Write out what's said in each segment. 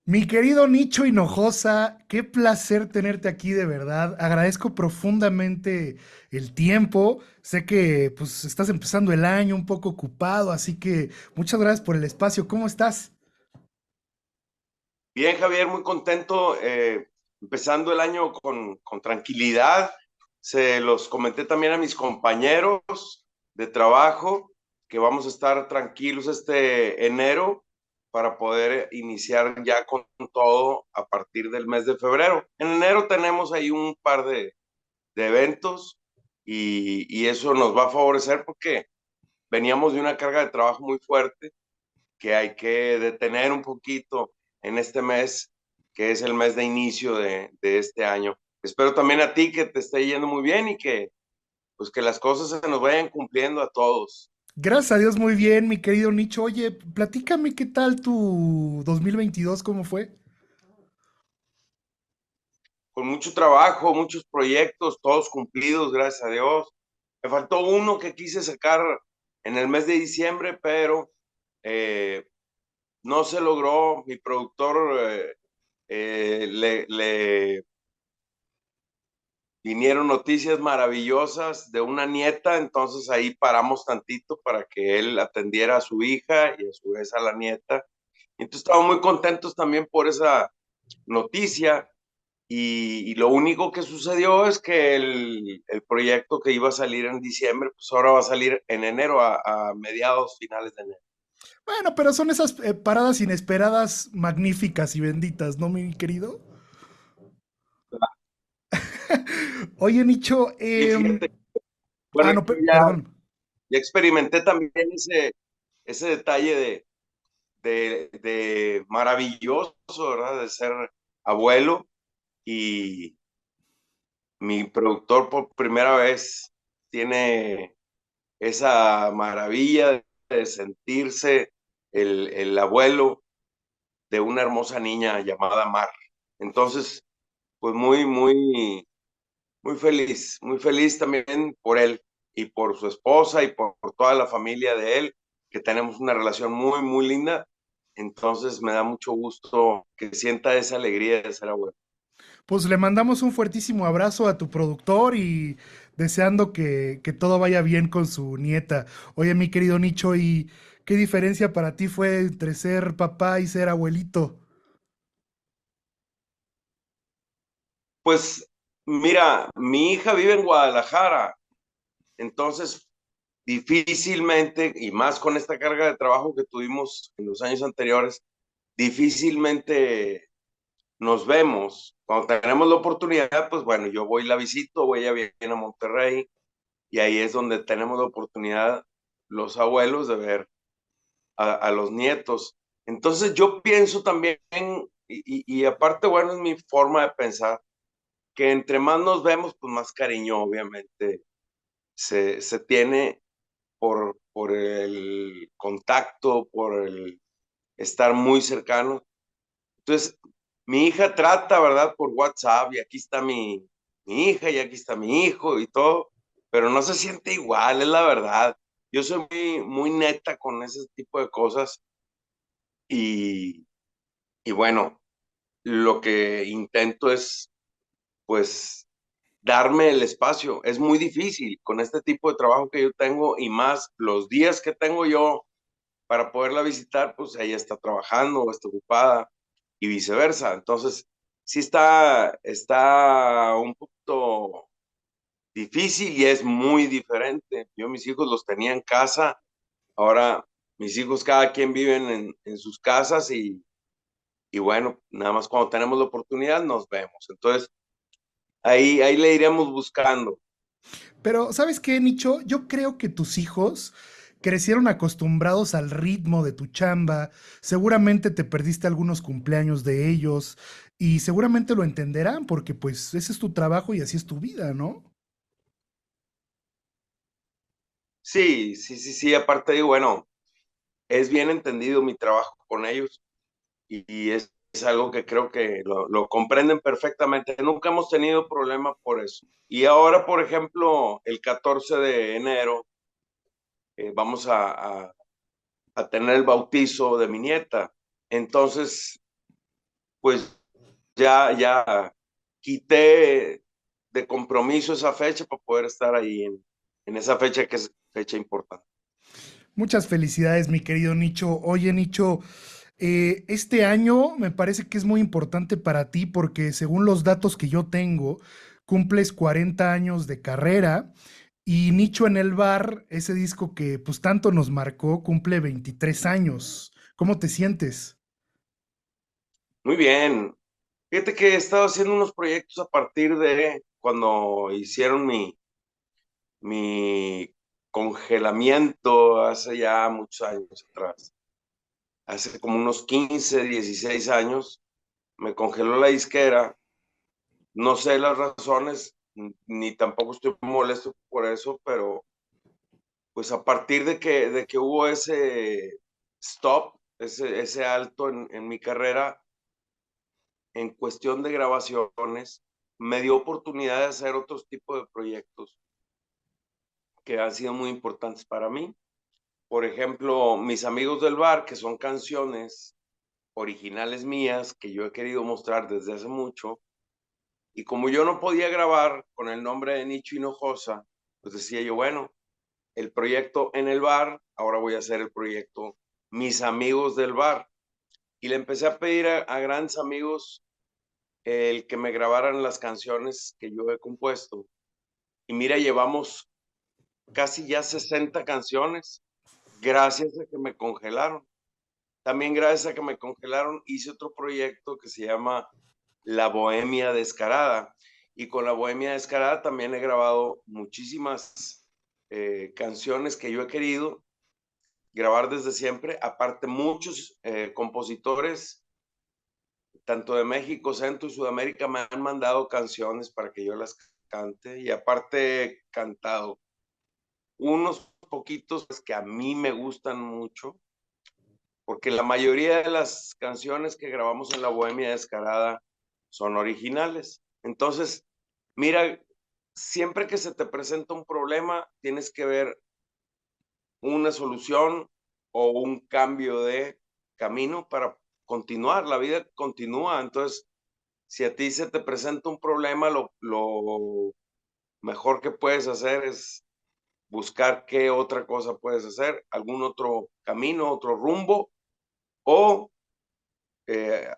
Mi querido Nicho Hinojosa, qué placer tenerte aquí de verdad. Agradezco profundamente el tiempo. Sé que pues estás empezando el año un poco ocupado, así que muchas gracias por el espacio. ¿Cómo estás? Bien, Javier, muy contento, empezando el año con tranquilidad. Se los comenté también a mis compañeros de trabajo que vamos a estar tranquilos este enero para poder iniciar ya con todo a partir del mes de febrero. En enero tenemos ahí un par de eventos y eso nos va a favorecer porque veníamos de una carga de trabajo muy fuerte que hay que detener un poquito en este mes, que es el mes de inicio de este año. Espero también a ti que te esté yendo muy bien y que, pues, que las cosas se nos vayan cumpliendo a todos. Gracias a Dios, muy bien, mi querido Nicho. Oye, platícame qué tal tu 2022, ¿cómo fue? Con mucho trabajo, muchos proyectos, todos cumplidos, gracias a Dios. Me faltó uno que quise sacar en el mes de diciembre, pero eh, no se logró. Mi productor le vinieron noticias maravillosas de una nieta, entonces ahí paramos tantito para que él atendiera a su hija y a su vez a la nieta. Entonces estamos muy contentos también por esa noticia y lo único que sucedió es que el proyecto que iba a salir en diciembre, pues ahora va a salir en enero, a mediados, finales de enero. Bueno, pero son esas paradas inesperadas, magníficas y benditas, ¿no, mi querido? Oye, Nicho, Y fíjate, bueno, yo perdón. ya experimenté también ese detalle de maravilloso, ¿verdad? De ser abuelo y mi productor por primera vez tiene esa maravilla de sentirse el abuelo de una hermosa niña llamada Mar. Entonces, pues muy feliz también por él y por su esposa y por toda la familia de él, que tenemos una relación muy linda. Entonces me da mucho gusto que sienta esa alegría de ser abuelo. Pues le mandamos un fuertísimo abrazo a tu productor y deseando que todo vaya bien con su nieta. Oye, mi querido Nicho, ¿y qué diferencia para ti fue entre ser papá y ser abuelito? Pues mira, mi hija vive en Guadalajara, entonces difícilmente, y más con esta carga de trabajo que tuvimos en los años anteriores, difícilmente nos vemos. Cuando tenemos la oportunidad, pues bueno, yo voy y la visito, voy a bien a Monterrey, y ahí es donde tenemos la oportunidad los abuelos de ver a los nietos. Entonces yo pienso también, y aparte, bueno, es mi forma de pensar, que entre más nos vemos, pues más cariño obviamente se tiene por el contacto, por el estar muy cercano. Entonces, mi hija trata, ¿verdad? Por WhatsApp, y aquí está mi hija, y aquí está mi hijo, y todo, pero no se siente igual, es la verdad. Yo soy muy neta con ese tipo de cosas, y, y bueno, lo que intento es, pues, darme el espacio. Es muy difícil con este tipo de trabajo que yo tengo, y más los días que tengo yo para poderla visitar, pues ella está trabajando o está ocupada y viceversa. Entonces, sí está un poquito difícil y es muy diferente. Yo mis hijos los tenía en casa, ahora mis hijos cada quien viven en sus casas y bueno, nada más cuando tenemos la oportunidad nos vemos. Entonces, ahí le iremos buscando. Pero, ¿sabes qué, Nicho? Yo creo que tus hijos crecieron acostumbrados al ritmo de tu chamba, seguramente te perdiste algunos cumpleaños de ellos y seguramente lo entenderán porque pues ese es tu trabajo y así es tu vida, ¿no? Sí, aparte de, bueno, es bien entendido mi trabajo con ellos y es algo que creo que lo comprenden perfectamente. Nunca hemos tenido problema por eso. Y ahora, por ejemplo, el 14 de enero vamos a tener el bautizo de mi nieta. Entonces, pues ya quité de compromiso esa fecha para poder estar ahí en esa fecha que es fecha importante. Muchas felicidades, mi querido Nicho. Oye, Nicho, este año me parece que es muy importante para ti porque según los datos que yo tengo, cumples 40 años de carrera y Nicho en el bar, ese disco que pues tanto nos marcó, cumple 23 años. ¿Cómo te sientes? Muy bien. Fíjate que he estado haciendo unos proyectos a partir de cuando hicieron mi congelamiento hace ya muchos años atrás. Hace como unos 15, 16 años me congeló la disquera. No sé las razones, ni tampoco estoy molesto por eso, pero pues a partir de que hubo ese stop, ese alto en mi carrera, en cuestión de grabaciones, me dio oportunidad de hacer otros tipos de proyectos que han sido muy importantes para mí. Por ejemplo, Mis Amigos del Bar, que son canciones originales mías que yo he querido mostrar desde hace mucho. Y como yo no podía grabar con el nombre de Nicho Hinojosa, pues decía yo, bueno, el proyecto en el bar, ahora voy a hacer el proyecto Mis Amigos del Bar. Y le empecé a pedir a grandes amigos el que me grabaran las canciones que yo he compuesto. Y mira, llevamos casi ya 60 canciones gracias a que me congelaron. También gracias a que me congelaron hice otro proyecto que se llama La Bohemia Descarada. Y con La Bohemia Descarada también he grabado muchísimas canciones que yo he querido grabar desde siempre. Aparte, muchos compositores, tanto de México, Centro y Sudamérica, me han mandado canciones para que yo las cante. Y aparte he cantado unos poquitos que a mí me gustan mucho, porque la mayoría de las canciones que grabamos en La Bohemia Descarada son originales. Entonces, mira, siempre que se te presenta un problema, tienes que ver una solución o un cambio de camino para continuar. La vida continúa. Entonces, si a ti se te presenta un problema, lo mejor que puedes hacer es buscar qué otra cosa puedes hacer, algún otro camino, otro rumbo, o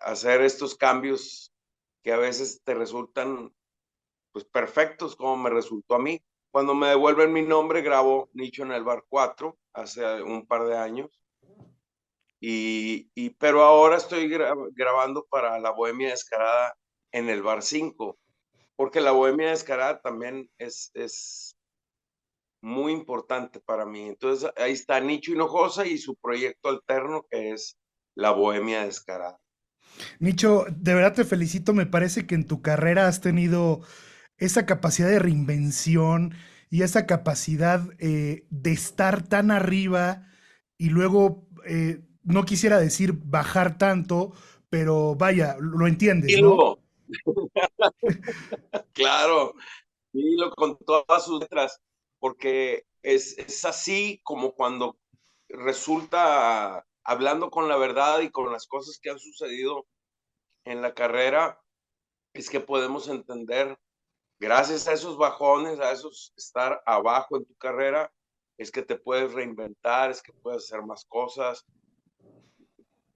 hacer estos cambios que a veces te resultan pues perfectos, como me resultó a mí. Cuando me devuelven mi nombre, grabo Nicho en el Bar 4 hace un par de años. Pero ahora estoy grabando para La Bohemia Descarada en el Bar 5, porque La Bohemia Descarada también es muy importante para mí. Entonces ahí está Nicho Hinojosa y su proyecto alterno que es La Bohemia Descarada. Nicho, de verdad te felicito, me parece que en tu carrera has tenido esa capacidad de reinvención y esa capacidad de estar tan arriba y luego, no quisiera decir bajar tanto, pero vaya, lo entiendes, ¿no? Dilo, claro, dilo con todas sus letras, porque es así como cuando resulta hablando con la verdad y con las cosas que han sucedido en la carrera, es que podemos entender, gracias a esos bajones, a esos estar abajo en tu carrera, es que te puedes reinventar, es que puedes hacer más cosas.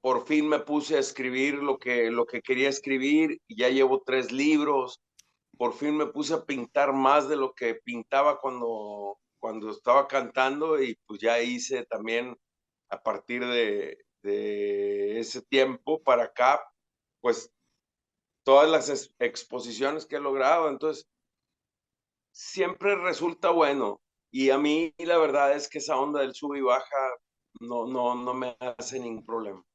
Por fin me puse a escribir lo que quería escribir y ya llevo 3 libros. Por fin me puse a pintar más de lo que pintaba cuando estaba cantando y pues ya hice también a partir de ese tiempo para acá, pues todas las exposiciones que he logrado. Entonces, siempre resulta bueno. Y a mí la verdad es que esa onda del sub y baja no me hace ningún problema.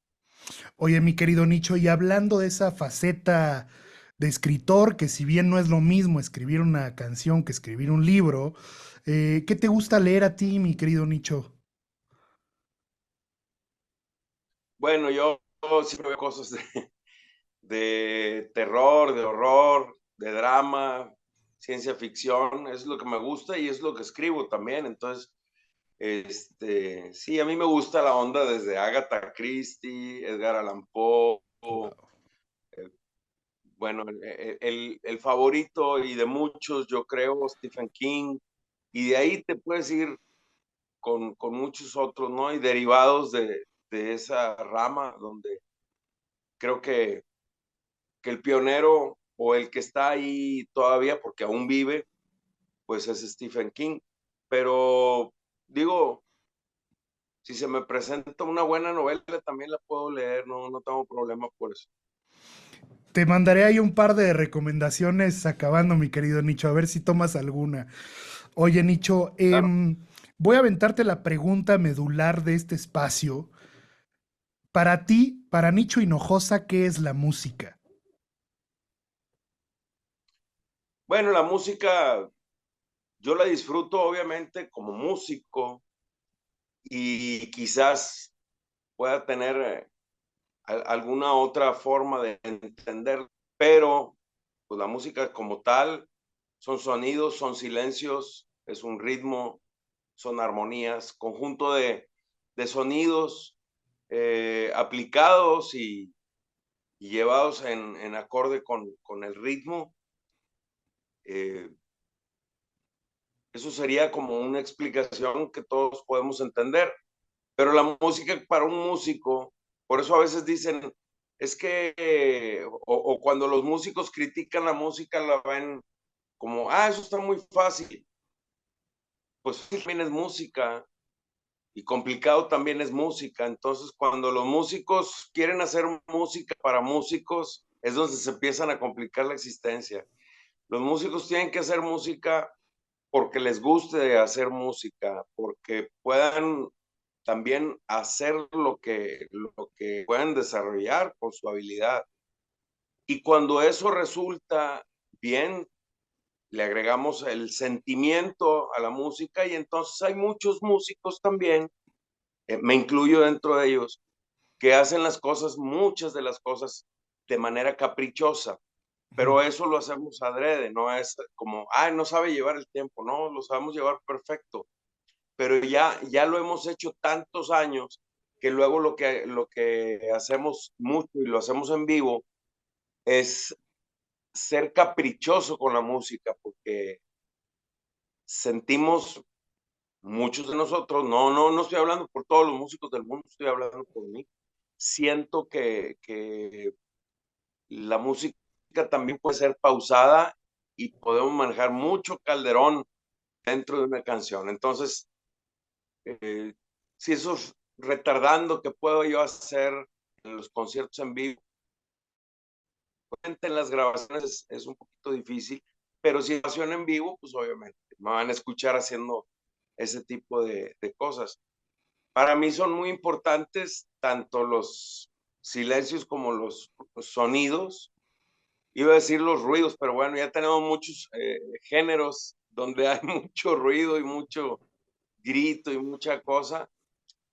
Oye, mi querido Nicho, y hablando de esa faceta de escritor, que si bien no es lo mismo escribir una canción que escribir un libro, ¿qué te gusta leer a ti, mi querido Nicho? Bueno, yo siempre veo cosas de terror, de horror, de drama, ciencia ficción, es lo que me gusta y es lo que escribo también. Entonces, sí, a mí me gusta la onda desde Agatha Christie, Edgar Allan Poe, Wow. bueno, el favorito y de muchos, yo creo, Stephen King, y de ahí te puedes ir con muchos otros, ¿no? Y derivados de esa rama, donde creo que el pionero o el que está ahí todavía, porque aún vive, pues es Stephen King. Pero digo, si se me presenta una buena novela, también la puedo leer, no, no tengo problema por eso. Te mandaré ahí un par de recomendaciones acabando, mi querido Nicho, a ver si tomas alguna. Oye, Nicho, Claro. voy a aventarte la pregunta medular de este espacio. Para ti, para Nicho Hinojosa, ¿qué es la música? Bueno, la música yo la disfruto obviamente como músico y quizás pueda tener alguna otra forma de entender, pero pues la música como tal son sonidos, son silencios, es un ritmo, son armonías, conjunto de sonidos aplicados y llevados en acorde con el ritmo. Eh, Eso sería como una explicación que todos podemos entender. Pero la música para un músico, por eso a veces dicen, es que, o cuando los músicos critican la música, la ven como, ah, eso está muy fácil. Pues también es música y complicado también es música. Entonces, cuando los músicos quieren hacer música para músicos, es donde se empiezan a complicar la existencia. Los músicos tienen que hacer música porque les guste hacer música, porque puedan también hacer lo que pueden desarrollar por su habilidad. Y cuando eso resulta bien, le agregamos el sentimiento a la música y entonces hay muchos músicos también, me incluyo dentro de ellos, que hacen las cosas, muchas de las cosas, de manera caprichosa. Pero eso lo hacemos adrede, no es como, ay, no sabe llevar el tiempo, no, lo sabemos llevar perfecto, pero ya lo hemos hecho tantos años que luego lo que hacemos mucho y lo hacemos en vivo es ser caprichoso con la música, porque sentimos muchos de nosotros, no estoy hablando por todos los músicos del mundo, estoy hablando por mí. Siento que la música también puede ser pausada y podemos manejar mucho calderón dentro de una canción. Entonces, eh, si eso es retardando que puedo yo hacer en los conciertos en vivo, en las grabaciones es un poquito difícil, pero si grabación en vivo, pues obviamente me van a escuchar haciendo ese tipo de cosas. Para mí son muy importantes tanto los silencios como los sonidos. Iba a decir los ruidos, pero bueno, ya tenemos muchos géneros donde hay mucho ruido y mucho grito y mucha cosa,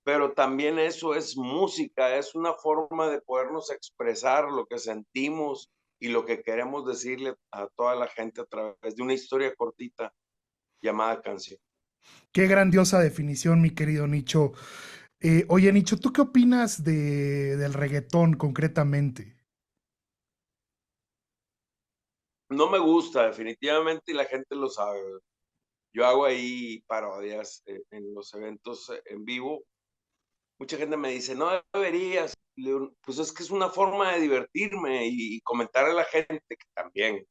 pero también eso es música, es una forma de podernos expresar lo que sentimos y lo que queremos decirle a toda la gente a través de una historia cortita llamada canción. Qué grandiosa definición, mi querido Nicho. Oye, Nicho, ¿tú qué opinas del reggaetón concretamente? No me gusta definitivamente y la gente lo sabe. Yo hago ahí parodias en los eventos en vivo. Mucha gente me dice, no deberías. Pues es que es una forma de divertirme y comentar a la gente que también,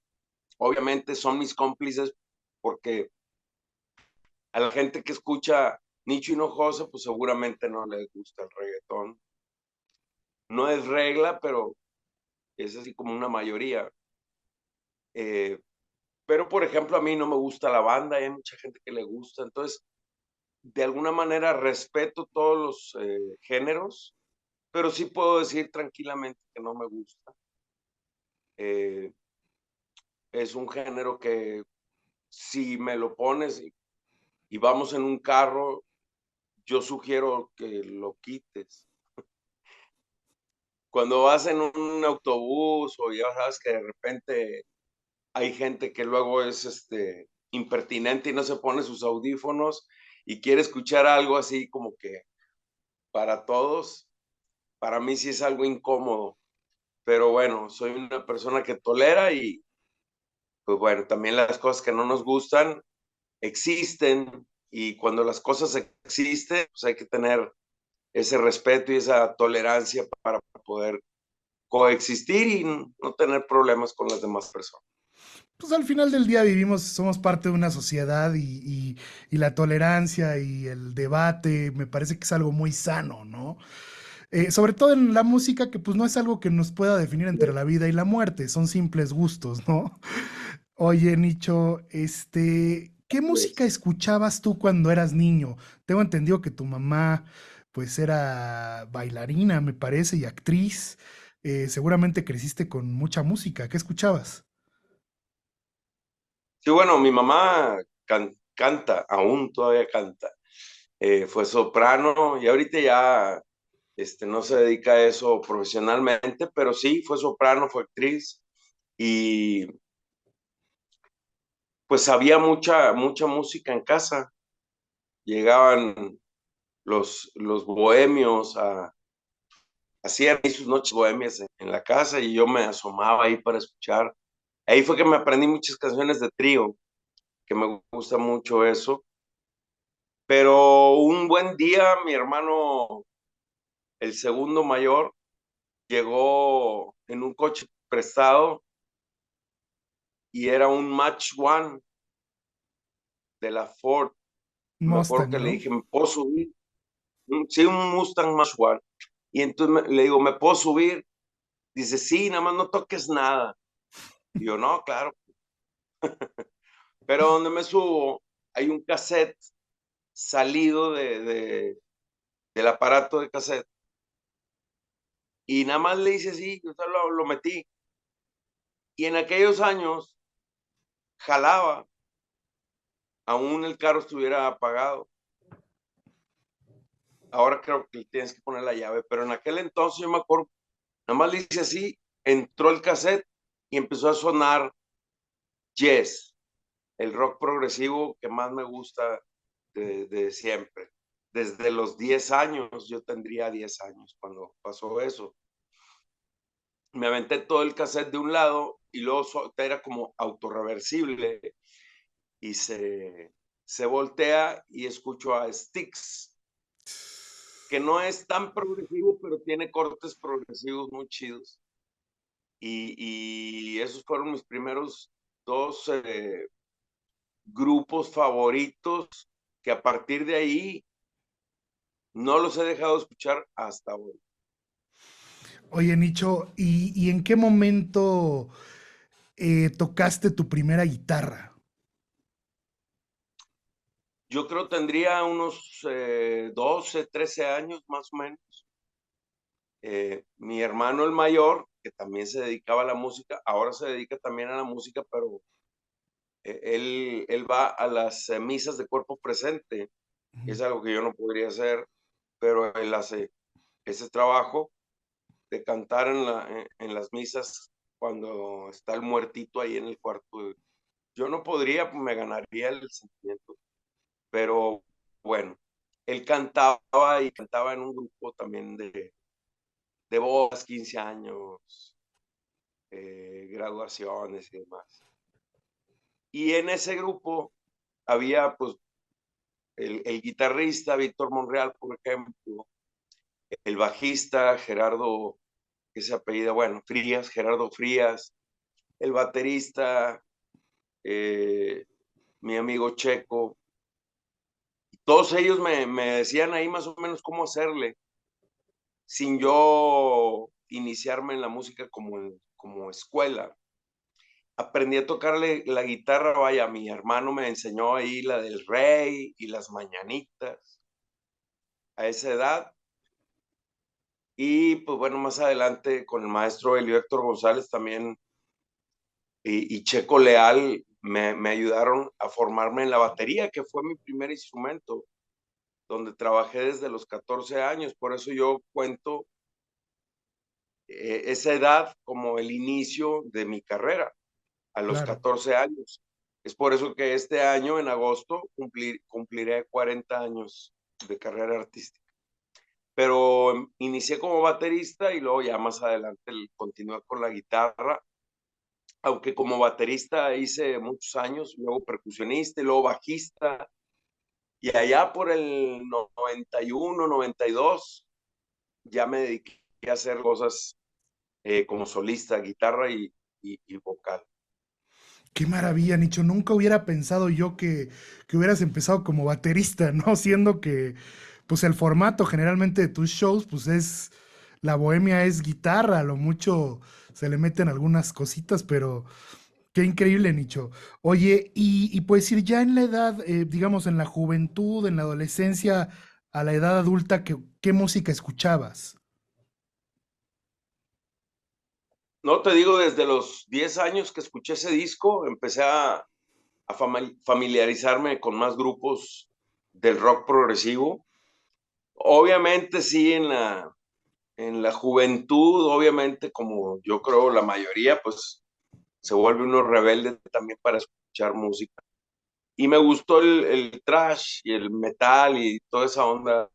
obviamente son mis cómplices porque a la gente que escucha Nicho Hinojosa, pues seguramente no les gusta el reggaetón. No es regla, pero es así como una mayoría. Eh, pero, por ejemplo, a mí no me gusta la banda, hay mucha gente que le gusta. Entonces, de alguna manera respeto todos los géneros, pero sí puedo decir tranquilamente que no me gusta. Eh, es un género que si me lo pones y vamos en un carro, yo sugiero que lo quites. Cuando vas en un autobús o ya sabes que de repente hay gente que luego es impertinente y no se pone sus audífonos y quiere escuchar algo así como que para todos, para mí sí es algo incómodo. pero bueno, soy una persona que tolera y pues bueno, también las cosas que no nos gustan existen y cuando las cosas existen, pues hay que tener ese respeto y esa tolerancia para poder coexistir y no tener problemas con las demás personas. Pues al final del día vivimos, somos parte de una sociedad y la tolerancia y el debate me parece que es algo muy sano, ¿no? Sobre todo en la música, que pues no es algo que nos pueda definir entre la vida y la muerte, son simples gustos, ¿no? Oye, Nicho, ¿qué música Pues, escuchabas tú cuando eras niño? Tengo entendido que tu mamá, pues, era bailarina, me parece, y actriz. Seguramente creciste con mucha música. ¿Qué escuchabas? sí, bueno, mi mamá canta, aún todavía canta. Fue soprano y ahorita ya no se dedica a eso profesionalmente, pero sí, fue soprano, fue actriz y pues había mucha música en casa. Llegaban los bohemios hacían ahí sus noches bohemias en la casa y yo me asomaba ahí para escuchar. Ahí fue que me aprendí muchas canciones de trío, que me gusta mucho eso. Pero un buen día mi hermano, el segundo mayor, llegó en un coche prestado y era un Match One de la Ford. Me acuerdo Mustang, que le ¿no? dije, ¿me puedo subir? Sí, un Mustang Match One. Y entonces le digo, ¿me puedo subir? Dice, sí, nada más no toques nada. Y yo, no, claro. Pero donde me subo hay un cassette salido del aparato de cassette. Y nada más le hice así, yo lo metí. Y en aquellos años jalaba, aún el carro estuviera apagado. Ahora creo que tienes que poner la llave, pero en aquel entonces yo me acuerdo, nada más le hice así, entró el cassette y empezó a sonar Yes, el rock progresivo que más me gusta de siempre. Desde los 10 años, yo tendría 10 años cuando pasó eso. Me aventé todo el cassette de un lado y luego era como autorreversible y se voltea y escucho a Styx, que no es tan progresivo, pero tiene cortes progresivos muy chidos. Y esos fueron mis primeros dos grupos favoritos que a partir de ahí no los he dejado de escuchar hasta hoy. Oye, Nicho, ¿y en qué momento tocaste tu primera guitarra? Yo creo tendría unos 12, 13 años más o menos. Mi hermano el mayor, que también se dedicaba a la música, ahora se dedica también a la música, pero él va a las misas de cuerpo presente, que Ujú. es algo que yo no podría hacer, pero él hace ese trabajo de cantar en las misas cuando está el muertito ahí en el cuarto. Yo no podría, pues me ganaría el sentimiento, pero bueno, él cantaba y cantaba en un grupo también de bodas, 15 años, graduaciones y demás. Y en ese grupo había pues el guitarrista Víctor Monreal, por ejemplo, el bajista Gerardo, que se apellida, bueno, Frías, Gerardo Frías, el baterista, eh, mi amigo Checo, todos ellos me decían ahí más o menos cómo hacerle, sin yo iniciarme en la música como escuela. Aprendí a tocarle la guitarra, vaya, mi hermano me enseñó ahí la del Rey y las mañanitas a esa edad. Y pues bueno, más adelante con el maestro Elio Héctor González también y Checo Leal me ayudaron a formarme en la batería, que fue mi primer instrumento, donde trabajé desde los 14 años. Por eso yo cuento esa edad como el inicio de mi carrera, a los Claro. 14 años. Es por eso que este año, en agosto, cumpliré 40 años de carrera artística. pero inicié como baterista y luego ya más adelante continué con la guitarra, aunque como baterista hice muchos años, luego percusionista y luego bajista, y allá por el 91, 92 ya me dediqué a hacer cosas como solista, guitarra y vocal. Qué maravilla, Nicho. Nunca hubiera pensado yo que hubieras empezado como baterista, ¿no? Siendo que, pues el formato generalmente de tus shows, pues es, la bohemia es guitarra, a lo mucho se le meten algunas cositas, pero qué increíble, Nicho. Oye, y pues ir ya en la edad, digamos, en la juventud, en la adolescencia, a la edad adulta, ¿qué música escuchabas? No te digo, desde los 10 años que escuché ese disco, empecé a familiarizarme con más grupos del rock progresivo. Obviamente sí, en la juventud, obviamente como yo creo la mayoría, pues se vuelve uno rebelde también para escuchar música. Y me gustó el thrash y el metal y toda esa onda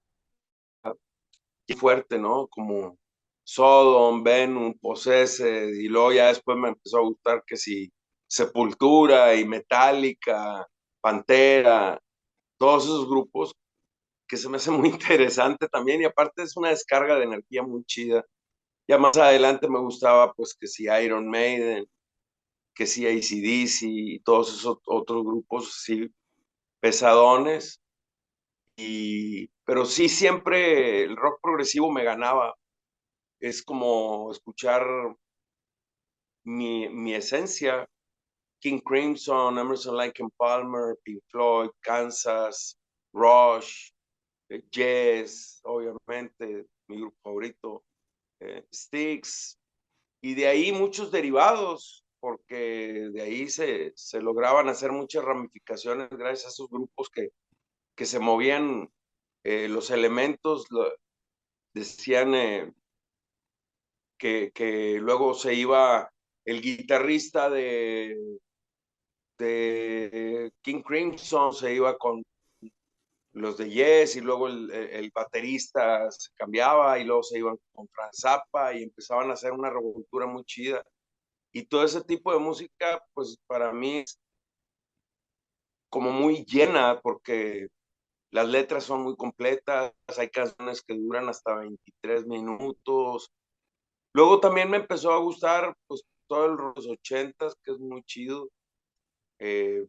fuerte, ¿no? Como Sodom, Venom, Possessed, y luego ya después me empezó a gustar que si Sepultura y Metallica, Pantera, todos esos grupos que se me hace muy interesante también y aparte es una descarga de energía muy chida. Ya más adelante me gustaba pues que si Iron Maiden, que si AC/DC y todos esos otros grupos sí pesadones pero sí siempre el rock progresivo me ganaba. Es como escuchar mi esencia. King Crimson, Emerson Lake and Palmer, Pink Floyd, Kansas, Rush, Yes, obviamente, mi grupo favorito, Styx, y de ahí muchos derivados, porque de ahí se lograban hacer muchas ramificaciones gracias a esos grupos que se movían los elementos, decían que luego se iba el guitarrista de King Crimson, se iba con los de Yes y luego el baterista se cambiaba y luego se iban con Frank Zappa y empezaban a hacer una revoltura muy chida. Y todo ese tipo de música, pues para mí es como muy llena porque las letras son muy completas, hay canciones que duran hasta 23 minutos. Luego también me empezó a gustar pues todos los ochentas, que es muy chido. Eh,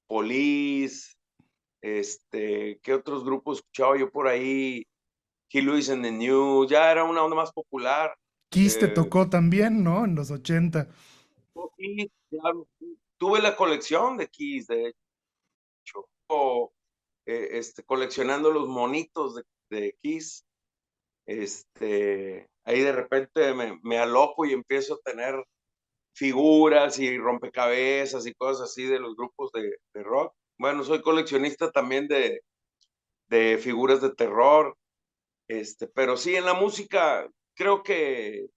Police, ¿qué otros grupos escuchaba yo por ahí? He Lewis and the News, ya era una onda más popular. Kiss te Eh, tocó también, ¿no? En los 80. Kiss, ya, tuve la colección de Kiss, de hecho, coleccionando los monitos de Kiss. Ahí de repente me aloco y empiezo a tener figuras y rompecabezas y cosas así de los grupos de rock. Bueno, soy coleccionista también de figuras de terror, pero sí, en la música creo que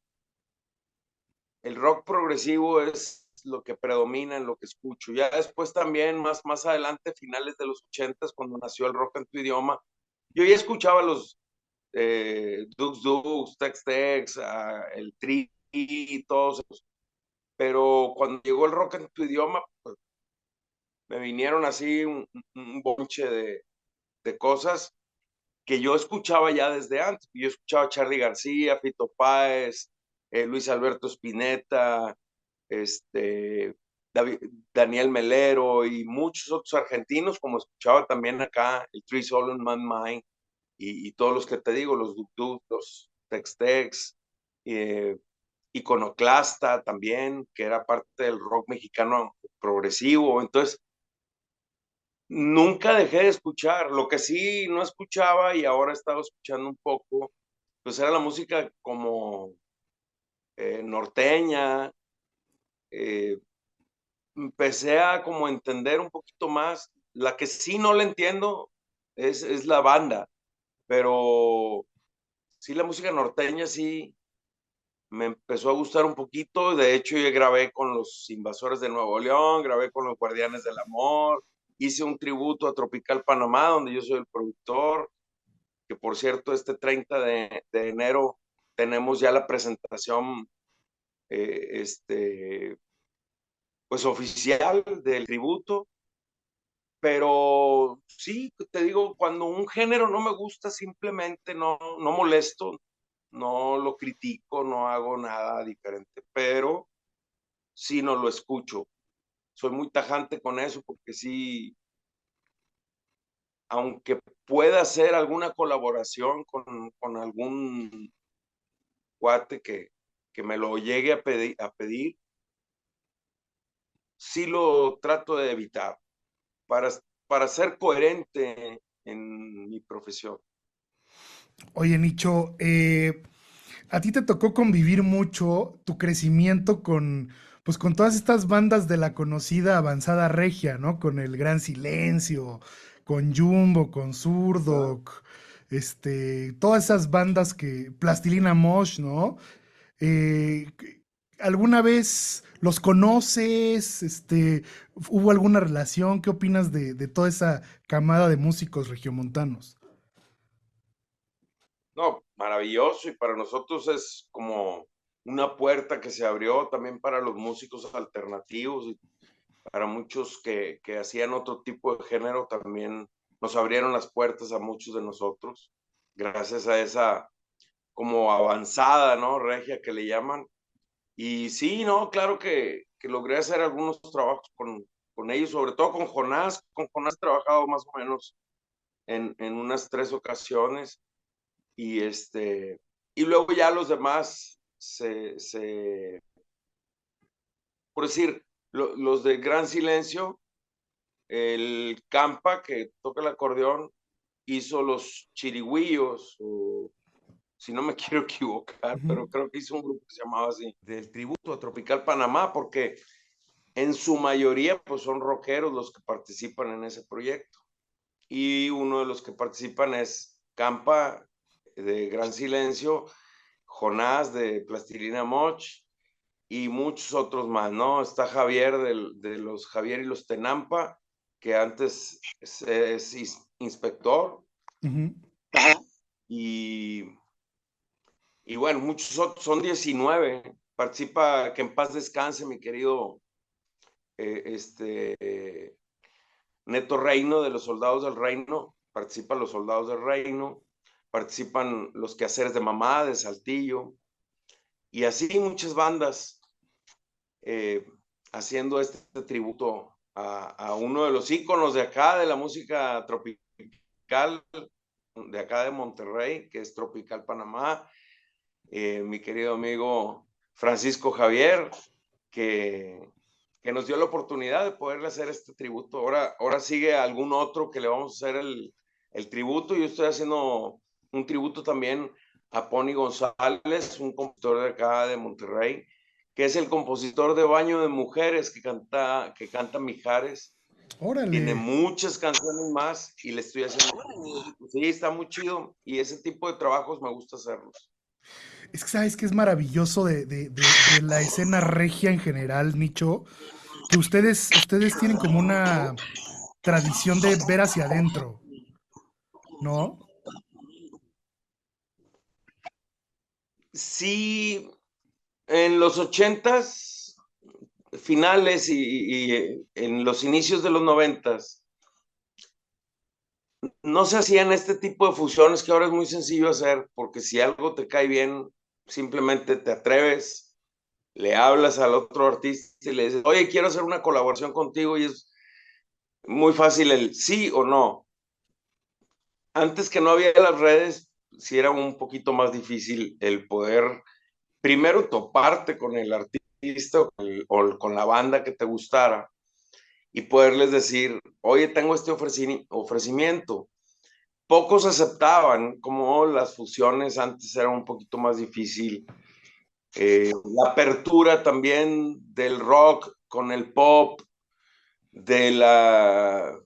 el rock progresivo es lo que predomina en lo que escucho. Ya después también, más adelante, finales de los ochentas, cuando nació el rock en tu idioma, yo ya escuchaba los Dux Dux, Tex Tex, el Tri y todos esos. Pero cuando llegó el rock en tu idioma, pues, me vinieron así un bonche de cosas que yo escuchaba ya desde antes. Yo escuchaba a Charly García, Fito Páez, Luis Alberto Spinetta, este, David, Daniel Melero y muchos otros argentinos, como escuchaba también acá el Three Soul in My Mind y todos los que te digo, los Duk Duk, los Tex Tex, Iconoclasta también, que era parte del rock mexicano progresivo. Entonces, nunca dejé de escuchar. Lo que sí no escuchaba y ahora he estado escuchando un poco, pues era la música como norteña. eh, Empecé a como entender un poquito más. La que sí no le entiendo es la banda, pero sí la música norteña sí me empezó a gustar un poquito. De hecho, yo grabé con los Invasores de Nuevo León, grabé con los Guardianes del Amor, hice un tributo a Tropical Panamá, donde yo soy el productor. que por cierto, este 30 de enero tenemos ya la presentación pues oficial del tributo, pero sí, te digo, cuando un género no me gusta, simplemente no molesto, no lo critico, no hago nada diferente, pero sí no lo escucho. Soy muy tajante con eso porque sí, aunque pueda hacer alguna colaboración con algún cuate que me lo llegue a pedir, sí lo trato de evitar para, para ser coherente en mi profesión. Oye, Nicho, a ti te tocó convivir mucho tu crecimiento con, pues, con todas estas bandas de la conocida avanzada regia, ¿no? Con El Gran Silencio, con Jumbo, con ¿Verdad? Zurdok, todas esas bandas que, Plastilina Mosh, ¿no? Eh, ¿Alguna vez los conoces? ¿Hubo alguna relación? ¿Qué opinas de toda esa camada de músicos regiomontanos? No, maravilloso y para nosotros es como una puerta que se abrió también para los músicos alternativos y para muchos que hacían otro tipo de género también nos abrieron las puertas a muchos de nosotros gracias a esa como avanzada, ¿no? Regia que le llaman. Y sí, no, claro que logré hacer algunos trabajos con ellos, sobre todo con Jonás. Con Jonás he trabajado más o menos en unas 3 ocasiones y y luego ya los demás por decir, los de Gran Silencio, el Campa que toca el acordeón hizo los Chirigüillos, o si no me quiero equivocar, Ujú. pero creo que hizo un grupo que se llamaba así, del tributo a Tropical Panamá, porque en su mayoría pues son rockeros los que participan en ese proyecto. Y uno de los que participan es Campa de Gran Silencio, Jonás de Plastilina Moch y muchos otros más, ¿no? Está Javier de los Javier y los Tenampa, que antes es inspector, Ujú. y, y bueno, muchos otros, son 19. Participa, que en paz descanse, mi querido eh, este, eh, Neto Reino de los Soldados del Reino, participan los Soldados del Reino, participan los Quehaceres de Mamá de Saltillo, y así muchas bandas eh, haciendo este tributo a uno de los íconos de acá, de la música tropical, de acá de Monterrey, que es Tropical Panamá, mi querido amigo Francisco Javier, que, que nos dio la oportunidad de poderle hacer este tributo. Ahora sigue algún otro que le vamos a hacer el tributo. Yo estoy haciendo un tributo también a Pony González, un compositor de acá de Monterrey, que es el compositor de Baño de Mujeres que canta Mijares. Tiene Órale. muchas canciones más y le estoy haciendo. Sí, está muy chido y ese tipo de trabajos me gusta hacerlos. Es que sabes que es maravilloso de la escena regia en general, Nicho, que ustedes tienen como una tradición de ver hacia adentro, ¿no? Sí, en los 80s finales y en los inicios de los 90s no se hacían este tipo de fusiones que ahora es muy sencillo hacer, porque si algo te cae bien, simplemente te atreves, le hablas al otro artista y le dices, oye, quiero hacer una colaboración contigo y es muy fácil el sí o no. Antes que no había las redes, sí era un poquito más difícil el poder primero toparte con el artista o con la banda que te gustara y poderles decir, oye, tengo este ofrecimiento. Pocos aceptaban, como las fusiones antes era un poquito más difícil. La apertura también del rock con el pop, de la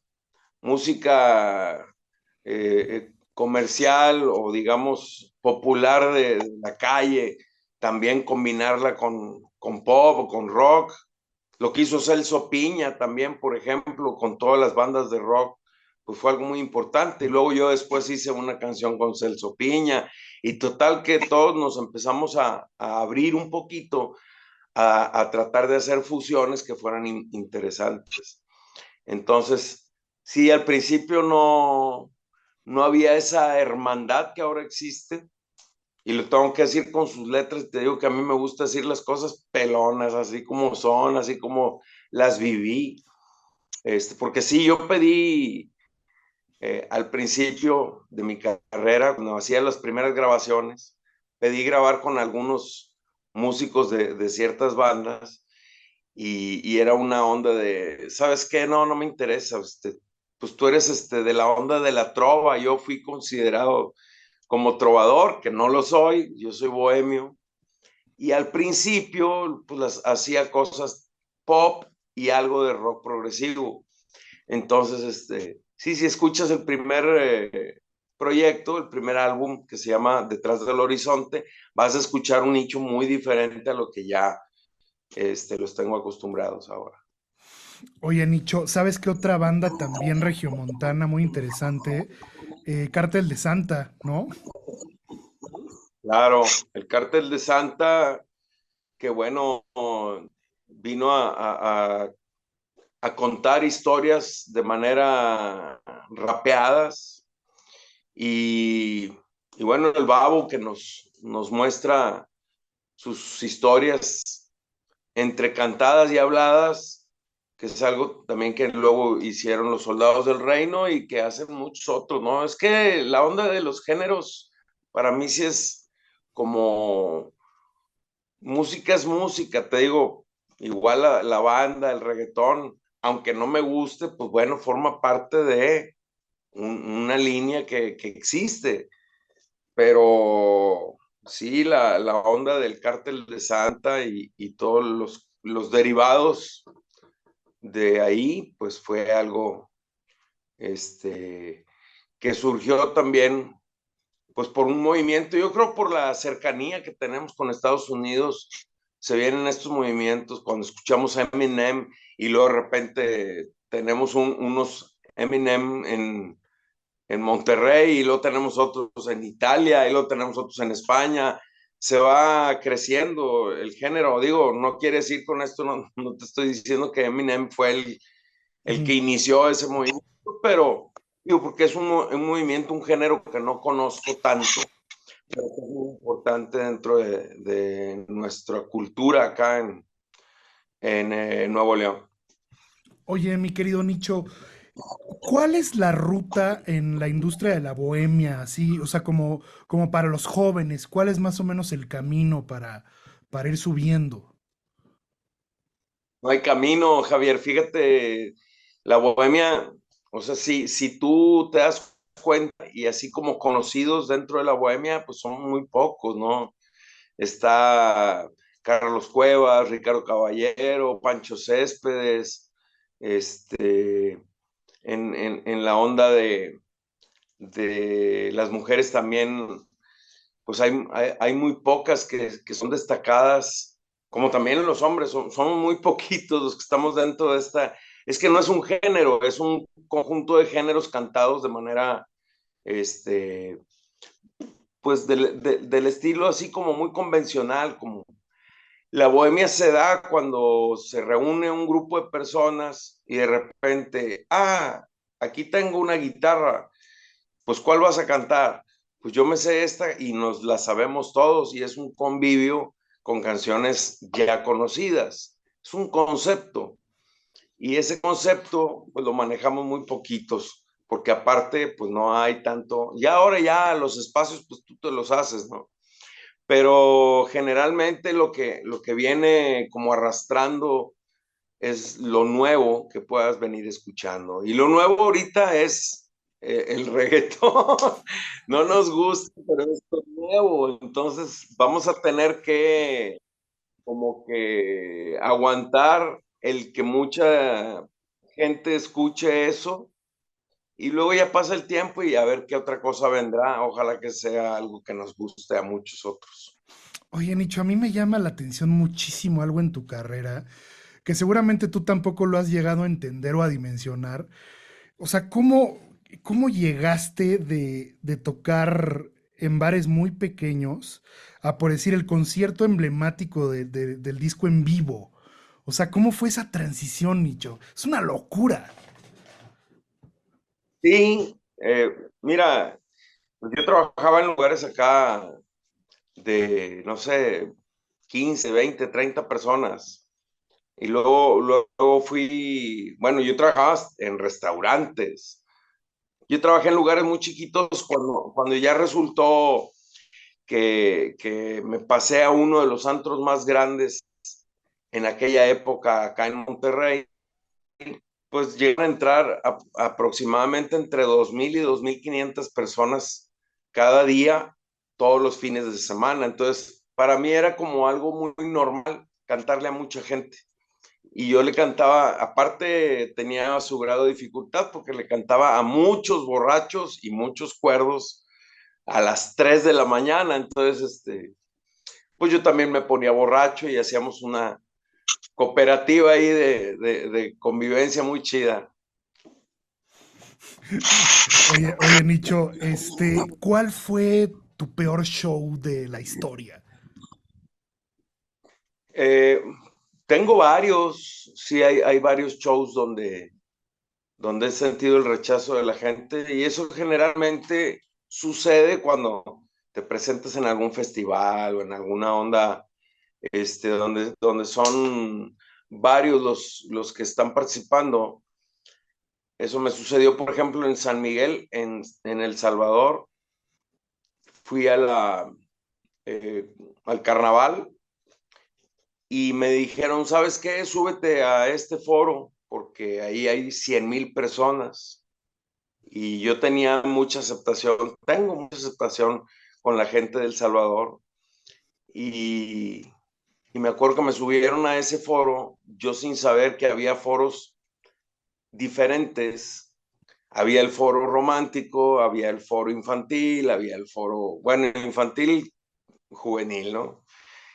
música comercial o digamos popular de la calle, también combinarla con pop o con rock. Lo que hizo Celso Piña también, por ejemplo, con todas las bandas de rock pues fue algo muy importante. Y luego yo después hice una canción con Celso Piña y total que todos nos empezamos a abrir un poquito a tratar de hacer fusiones que fueran interesantes. Entonces, sí, al principio no había esa hermandad que ahora existe. Y lo tengo que decir con sus letras. Te digo que a mí me gusta decir las cosas pelonas, así como son, así como las viví. Porque sí, yo pedí al principio de mi carrera, cuando hacía las primeras grabaciones, pedí grabar con algunos músicos de ciertas bandas y era una onda de, ¿sabes qué? No me interesa. Pues tú eres de la onda de la trova. Yo fui considerado como trovador, que no lo soy, yo soy bohemio. Y al principio, pues hacía cosas pop y algo de rock progresivo. Entonces, sí, si escuchas el primer proyecto, el primer álbum que se llama Detrás del Horizonte, vas a escuchar un nicho muy diferente a lo que ya los tengo acostumbrados ahora. Oye, Nicho, ¿sabes qué otra banda también regiomontana muy interesante? Cártel de Santa, ¿no? Claro, el Cártel de Santa, que bueno, vino a contar historias de manera rapeadas y, y bueno, el Babo que nos muestra sus historias entre cantadas y habladas, que es algo también que luego hicieron los Soldados del Reino y que hacen muchos otros, ¿no? Es que la onda de los géneros para mí sí es como música es música, te digo, igual la banda, el reggaetón, aunque no me guste, pues bueno, forma parte de una línea que existe, pero sí, la onda del Cártel de Santa y todos los derivados de ahí, pues fue algo este, que surgió también pues por un movimiento, yo creo por la cercanía que tenemos con Estados Unidos, se vienen estos movimientos cuando escuchamos a Eminem y luego de repente tenemos unos Eminem en Monterrey y luego tenemos otros en Italia y luego tenemos otros en España. Se va creciendo el género. Digo, no quiere decir con esto, no te estoy diciendo que Eminem fue el que Ujú. inició ese movimiento, pero digo, porque es un movimiento, un género que no conozco tanto, pero que es muy importante dentro de nuestra cultura acá en Nuevo León. Oye, mi querido Nicho, ¿cuál es la ruta en la industria de la bohemia? Así, o sea, como para los jóvenes, ¿cuál es más o menos el camino para ir subiendo? No hay camino, Javier. Fíjate, la bohemia, o sea, si tú te das cuenta, y así como conocidos dentro de la bohemia, pues son muy pocos, ¿no? Está Carlos Cuevas, Ricardo Caballero, Pancho Céspedes, este, en la onda de las mujeres también, pues hay muy pocas que son destacadas, como también los hombres, son muy poquitos los que estamos dentro de esta, es que no es un género, es un conjunto de géneros cantados de manera, este, pues del estilo así como muy convencional, como la bohemia se da cuando se reúne un grupo de personas y de repente, aquí tengo una guitarra, pues ¿cuál vas a cantar? Pues yo me sé esta y nos la sabemos todos y es un convivio con canciones ya conocidas. Es un concepto y ese concepto pues lo manejamos muy poquitos porque aparte pues no hay tanto, ya ahora ya los espacios pues tú te los haces, ¿no? Pero generalmente lo que viene como arrastrando es lo nuevo que puedas venir escuchando. Y lo nuevo ahorita es el reggaetón. No nos gusta, pero es lo nuevo. Entonces vamos a tener que como que aguantar el que mucha gente escuche eso y luego ya pasa el tiempo y a ver qué otra cosa vendrá. Ojalá que sea algo que nos guste a muchos otros. Oye, Nicho, a mí me llama la atención muchísimo algo en tu carrera, que seguramente tú tampoco lo has llegado a entender o a dimensionar. O sea, ¿Cómo llegaste de tocar en bares muy pequeños a, por decir, el concierto emblemático del disco en vivo? O sea, ¿cómo fue esa transición, Nicho? Es una locura. Sí, mira, pues yo trabajaba en lugares acá de, no sé, 15, 20, 30 personas. Y luego fui, bueno, yo trabajaba en restaurantes. Yo trabajé en lugares muy chiquitos cuando ya resultó que me pasé a uno de los antros más grandes en aquella época acá en Monterrey. Pues llegan a entrar aproximadamente entre 2,000 y 2,500 personas cada día, todos los fines de semana. Entonces, para mí era como algo muy normal cantarle a mucha gente. Y yo le cantaba, aparte tenía su grado de dificultad porque le cantaba a muchos borrachos y muchos cuerdos a las 3 de la mañana. Entonces, pues yo también me ponía borracho y hacíamos una cooperativa ahí de convivencia muy chida. Oye, Nicho, ¿cuál fue tu peor show de la historia? Eh, Tengo varios, sí, hay varios shows donde he sentido el rechazo de la gente y eso generalmente sucede cuando te presentas en algún festival o en alguna onda donde son varios los que están participando. Eso me sucedió, por ejemplo, en San Miguel, en El Salvador. Fui eh, al carnaval y me dijeron, ¿sabes qué? Súbete a este foro porque ahí hay 100,000 personas. Y yo tenía mucha aceptación, tengo mucha aceptación con la gente de El Salvador. Y, y me acuerdo que me subieron a ese foro, yo sin saber que había foros diferentes. Había el foro romántico, había el foro infantil, había el foro, bueno, infantil, juvenil, ¿no?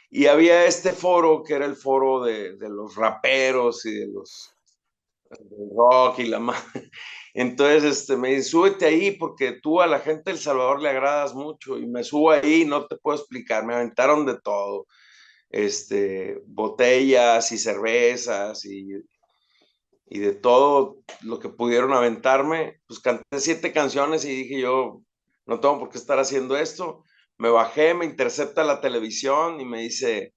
Y había este foro que era el foro de los raperos y de los del rock y la más. Entonces, me dice, súbete ahí porque tú a la gente del Salvador le agradas mucho y me subo ahí, no te puedo explicar, me aventaron de todo, botellas y cervezas y de todo lo que pudieron aventarme, pues canté 7 canciones y dije yo, no tengo por qué estar haciendo esto. Me bajé, me intercepta la televisión y me dice,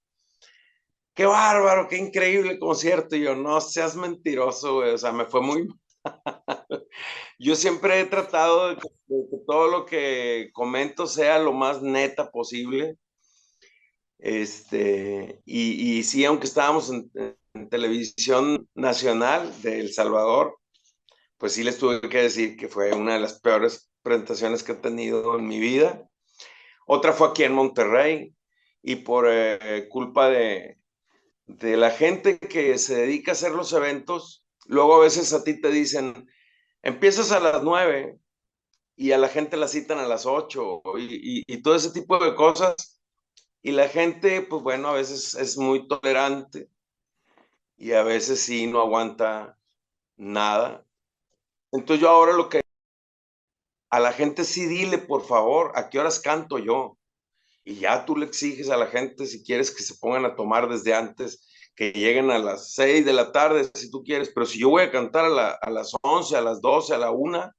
qué bárbaro, qué increíble concierto. Y yo, no seas mentiroso, güey. O sea, me fue muy. Yo siempre he tratado de que todo lo que comento sea lo más neta posible. Y sí, aunque estábamos en televisión nacional de El Salvador, pues sí les tuve que decir que fue una de las peores presentaciones que he tenido en mi vida. Otra fue aquí en Monterrey y por culpa de la gente que se dedica a hacer los eventos, luego a veces a ti te dicen, empiezas a las 9 y a la gente la citan a las 8 y todo ese tipo de cosas. Y la gente, pues bueno, a veces es muy tolerante y a veces sí no aguanta nada. Entonces yo ahora lo que a la gente sí dile, por favor, a qué horas canto yo. Y ya tú le exiges a la gente si quieres que se pongan a tomar desde antes, que lleguen a las 6 de la tarde si tú quieres, pero si yo voy a cantar a las 11, a las 12, a la 1,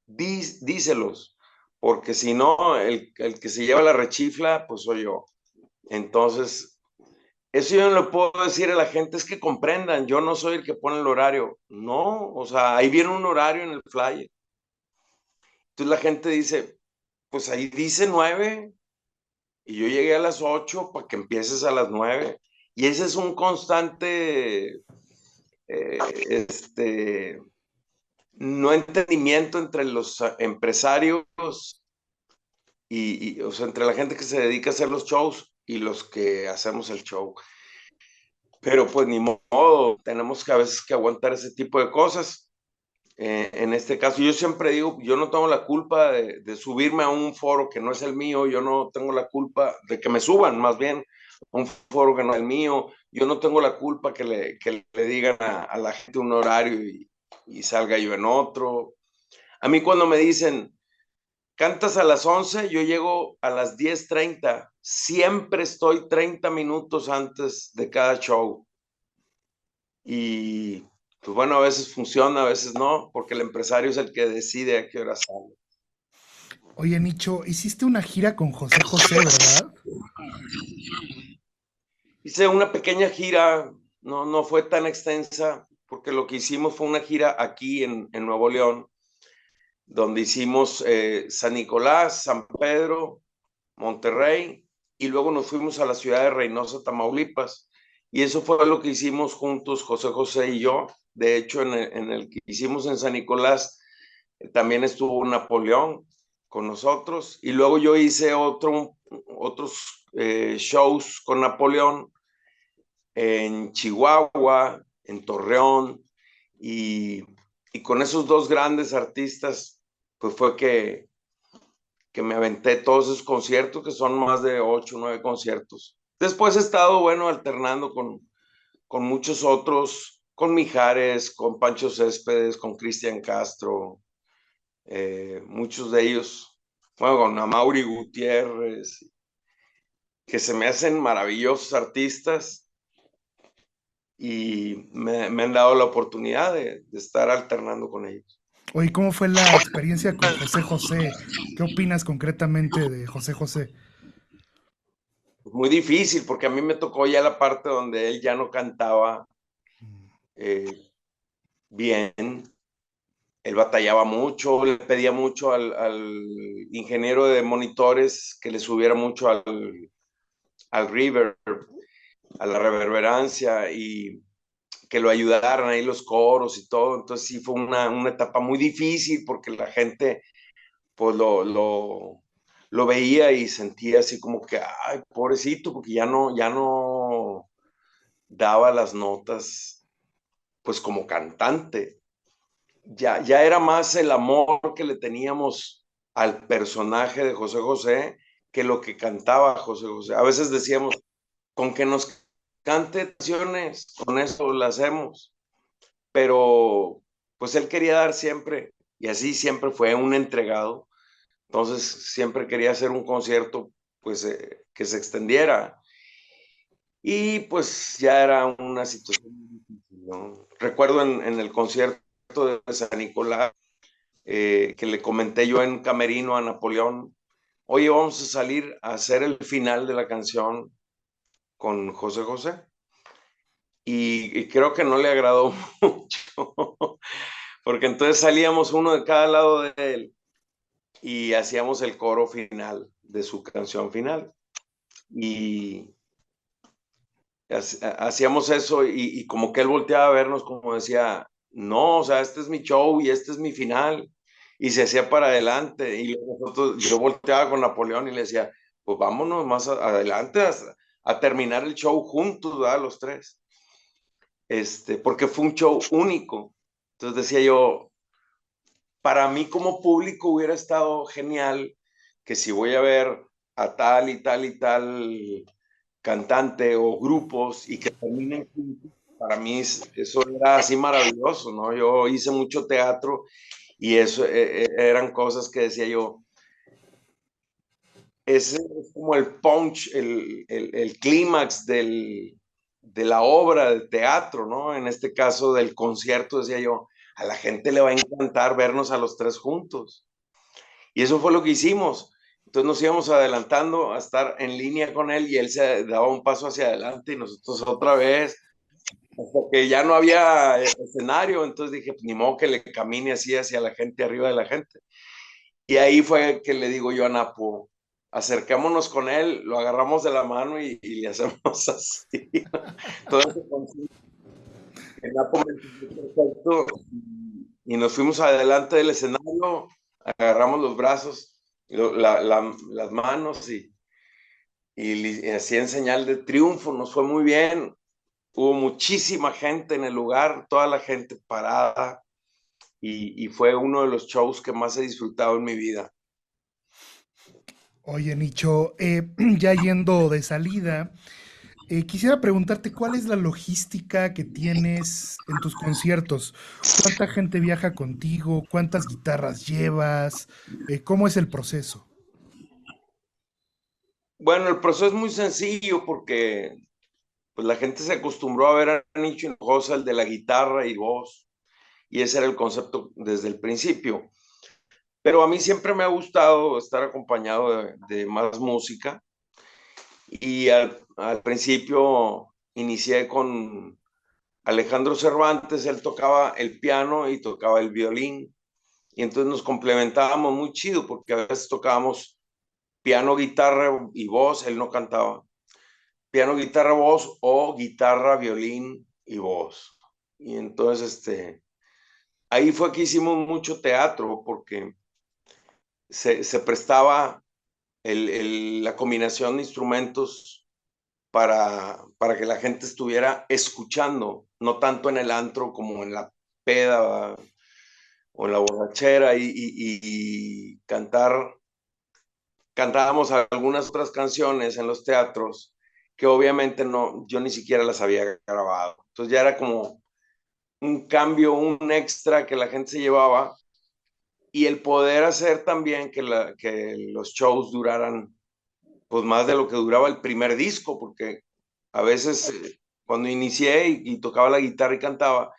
díselos, porque si no, el que se lleva la rechifla, pues soy yo. Entonces, eso yo no le puedo decir a la gente, es que comprendan, yo no soy el que pone el horario. No, o sea, ahí viene un horario en el flyer. Entonces la gente dice, pues ahí dice 9 y yo llegué a las 8 para que empieces a las 9. Y ese es un constante, eh, este, no entendimiento entre los empresarios o sea, entre la gente que se dedica a hacer los shows y los que hacemos el show. Pero pues ni modo, tenemos que a veces que aguantar ese tipo de cosas. En este caso, yo siempre digo, yo no tengo la culpa de subirme a un foro que no es el mío, yo no tengo la culpa de que me suban, más bien, a un foro que no es el mío, yo no tengo la culpa que le digan a la gente un horario y salga yo en otro. A mí cuando me dicen, cantas a las 11, yo llego a las 10:30. Siempre estoy 30 minutos antes de cada show. Y pues bueno, a veces funciona, a veces no, porque el empresario es el que decide a qué hora sale. Oye, Nicho, hiciste una gira con José José, ¿verdad? Hice una pequeña gira, no fue tan extensa, porque lo que hicimos fue una gira aquí en Nuevo León, donde hicimos San Nicolás, San Pedro, Monterrey, y luego nos fuimos a la ciudad de Reynosa, Tamaulipas. Y eso fue lo que hicimos juntos, José José y yo. De hecho, en el que hicimos en San Nicolás, también estuvo Napoleón con nosotros. Y luego yo hice otros shows con Napoleón en Chihuahua, en Torreón, y, y con esos dos grandes artistas, pues fue que me aventé todos esos conciertos, que son más de 8 o 9 conciertos. Después he estado, bueno, alternando con muchos otros, con Mijares, con Pancho Céspedes, con Cristian Castro, muchos de ellos, bueno, con Amaury Gutiérrez, que se me hacen maravillosos artistas y me han dado la oportunidad de estar alternando con ellos. Oye, ¿cómo fue la experiencia con José José? ¿Qué opinas concretamente de José José? Muy difícil, porque a mí me tocó ya la parte donde él ya no cantaba eh, bien, él batallaba mucho, le pedía mucho al ingeniero de monitores que le subiera mucho al reverb, a la reverberancia, y que lo ayudaran ahí los coros y todo. Entonces sí fue una etapa muy difícil, porque la gente pues lo veía y sentía así como que, ay, pobrecito, porque ya no daba las notas pues como cantante. Ya era más el amor que le teníamos al personaje de José José que lo que cantaba José José. A veces decíamos, con que nos cante canciones, con eso lo hacemos. Pero pues él quería dar siempre, y así siempre fue un entregado. Entonces siempre quería hacer un concierto pues que se extendiera. Y pues ya era una situación muy difícil, ¿no? Recuerdo en el concierto de San Nicolás, que le comenté yo en camerino a Napoleón, oye, vamos a salir a hacer el final de la canción con José José. Y creo que no le agradó mucho, porque entonces salíamos uno de cada lado de él y hacíamos el coro final de su canción final. Y hacíamos eso, y como que él volteaba a vernos como decía, no, o sea, este es mi show y este es mi final. Y se hacía para adelante. Y nosotros, yo volteaba con Napoleón y le decía, pues vámonos más adelante a terminar el show juntos, ¿verdad? Los tres. Porque fue un show único. Entonces decía yo, para mí como público hubiera estado genial que si voy a ver a tal y tal y tal cantante o grupos y que terminen juntos, para mí eso era así maravilloso, ¿no? Yo hice mucho teatro y eso eran cosas que decía yo, ese es como el punch, el clímax de la obra de teatro, ¿no? En este caso del concierto, decía yo, a la gente le va a encantar vernos a los tres juntos. Y eso fue lo que hicimos. Entonces nos íbamos adelantando a estar en línea con él, y él se daba un paso hacia adelante y nosotros otra vez, porque ya no había escenario. Entonces dije, pues, ni modo que le camine así hacia la gente, arriba de la gente. Y ahí fue que le digo yo a Napo, acercémonos con él, lo agarramos de la mano y le hacemos así. Entonces, el Napo me entendió perfecto, y nos fuimos adelante del escenario, agarramos los brazos, las manos, y así en señal de triunfo. Nos fue muy bien. Hubo muchísima gente en el lugar, toda la gente parada, y fue uno de los shows que más he disfrutado en mi vida. Oye, Nicho, ya yendo de salida, Quisiera preguntarte cuál es la logística que tienes en tus conciertos. ¿Cuánta gente viaja contigo? ¿Cuántas guitarras llevas? ¿Cómo es el proceso? Bueno, el proceso es muy sencillo porque pues la gente se acostumbró a ver a Nicho Hinojosa, el de la guitarra y voz, y ese era el concepto desde el principio. Pero a mí siempre me ha gustado estar acompañado de más música y al principio inicié con Alejandro Cervantes, él tocaba el piano y tocaba el violín, y entonces nos complementábamos muy chido porque a veces tocábamos piano, guitarra y voz, él no cantaba, piano, guitarra, voz o guitarra, violín y voz. Y entonces, ahí fue que hicimos mucho teatro porque se prestaba la combinación de instrumentos para que la gente estuviera escuchando, no tanto en el antro como en la peda o en la borrachera y cantábamos algunas otras canciones en los teatros que obviamente no, yo ni siquiera las había grabado. Entonces ya era como un cambio, un extra que la gente se llevaba y el poder hacer también que los shows duraran pues más de lo que duraba el primer disco, porque a veces cuando inicié y tocaba la guitarra y cantaba,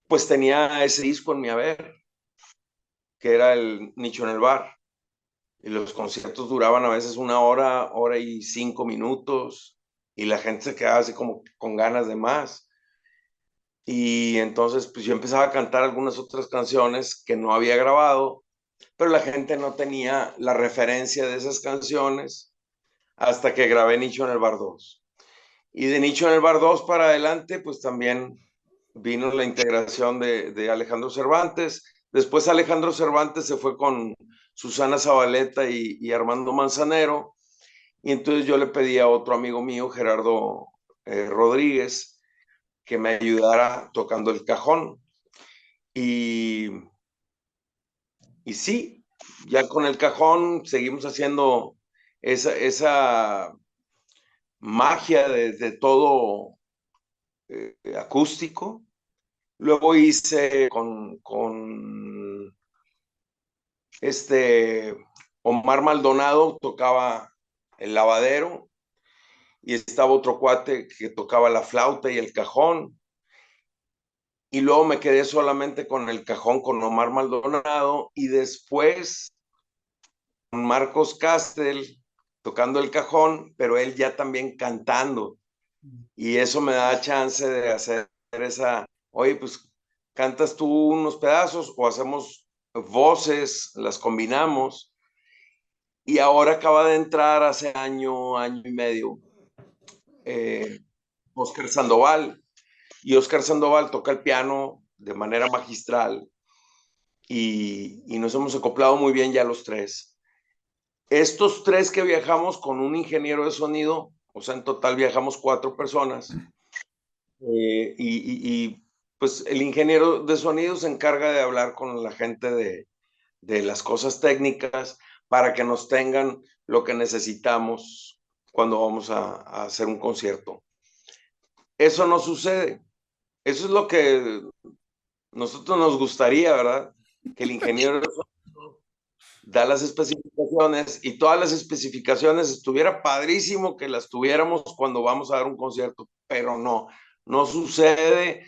pues tenía ese disco en mi haber, que era el Nicho en el Bar. Y los conciertos duraban a veces una hora, hora y 5 minutos, y la gente se quedaba así como con ganas de más. Y entonces, pues yo empezaba a cantar algunas otras canciones que no había grabado, pero la gente no tenía la referencia de esas canciones hasta que grabé Nicho en el Bar 2. Y de Nicho en el Bar 2 para adelante, pues también vino la integración de Alejandro Cervantes. Después Alejandro Cervantes se fue con Susana Zabaleta y Armando Manzanero. Y entonces yo le pedí a otro amigo mío, Gerardo Rodríguez, que me ayudara tocando el cajón. Y, y sí, ya con el cajón seguimos haciendo esa magia de todo acústico. Luego hice con este Omar Maldonado, tocaba el lavadero y estaba otro cuate que tocaba la flauta y el cajón. Y luego me quedé solamente con el cajón con Omar Maldonado y después con Marcos Castel tocando el cajón, pero él ya también cantando. Y eso me da chance de hacer esa, oye, pues cantas tú unos pedazos o hacemos voces, las combinamos. Y ahora acaba de entrar hace año, año y medio, eh, Oscar Sandoval. Y Oscar Sandoval toca el piano de manera magistral y nos hemos acoplado muy bien ya los tres. Estos tres que viajamos con un ingeniero de sonido, o sea, en total viajamos 4 personas, pues el ingeniero de sonido se encarga de hablar con la gente de las cosas técnicas para que nos tengan lo que necesitamos cuando vamos a hacer un concierto. Eso no sucede. Eso es lo que nosotros nos gustaría, ¿verdad? Que el ingeniero da las especificaciones y todas las especificaciones estuviera padrísimo que las tuviéramos cuando vamos a dar un concierto, pero no, no sucede.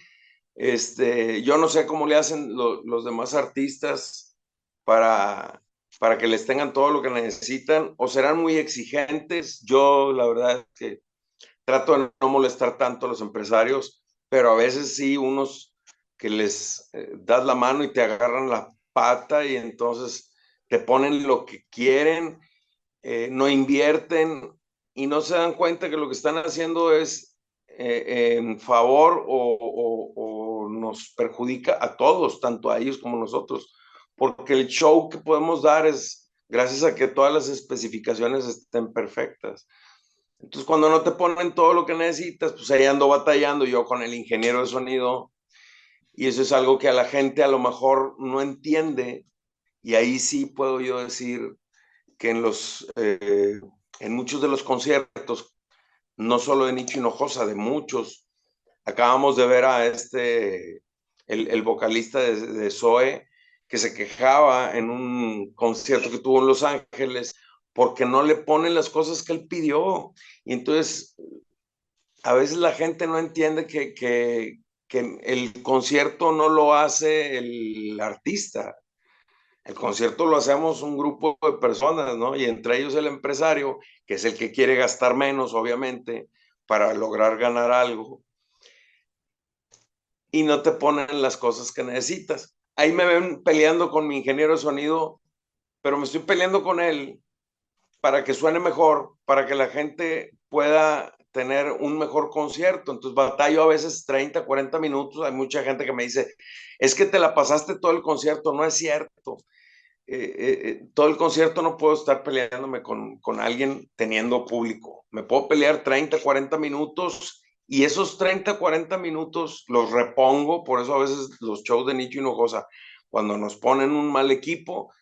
Yo no sé cómo le hacen los demás artistas para, para que les tengan todo lo que necesitan o serán muy exigentes. Yo la verdad es que trato de no molestar tanto a los empresarios, pero a veces sí unos que les das la mano y te agarran la pata y entonces te ponen lo que quieren, no invierten y no se dan cuenta que lo que están haciendo es en favor o nos perjudica a todos, tanto a ellos como a nosotros, porque el show que podemos dar es gracias a que todas las especificaciones estén perfectas. Entonces, cuando no te ponen todo lo que necesitas, pues ahí ando batallando yo con el ingeniero de sonido y eso es algo que a la gente a lo mejor no entiende y ahí sí puedo yo decir que en muchos de los conciertos no solo de Nicho Hinojosa, de muchos. Acabamos de ver a el vocalista de Zoe, que se quejaba en un concierto que tuvo en Los Ángeles porque no le ponen las cosas que él pidió. Y entonces, a veces la gente no entiende que el concierto no lo hace el artista. El concierto lo hacemos un grupo de personas, ¿no? Y entre ellos el empresario, que es el que quiere gastar menos, obviamente, para lograr ganar algo, y no te ponen las cosas que necesitas. Ahí me ven peleando con mi ingeniero de sonido, pero me estoy peleando con él para que suene mejor, para que la gente pueda tener un mejor concierto. Entonces batallo a veces 30, 40 minutos. Hay mucha gente que me dice, es que te la pasaste todo el concierto. No es cierto. Todo el concierto no puedo estar peleándome con alguien teniendo público. Me puedo pelear 30, 40 minutos y esos 30, 40 minutos los repongo. Por eso a veces los shows de Nicho Hinojosa, cuando nos ponen un mal equipo,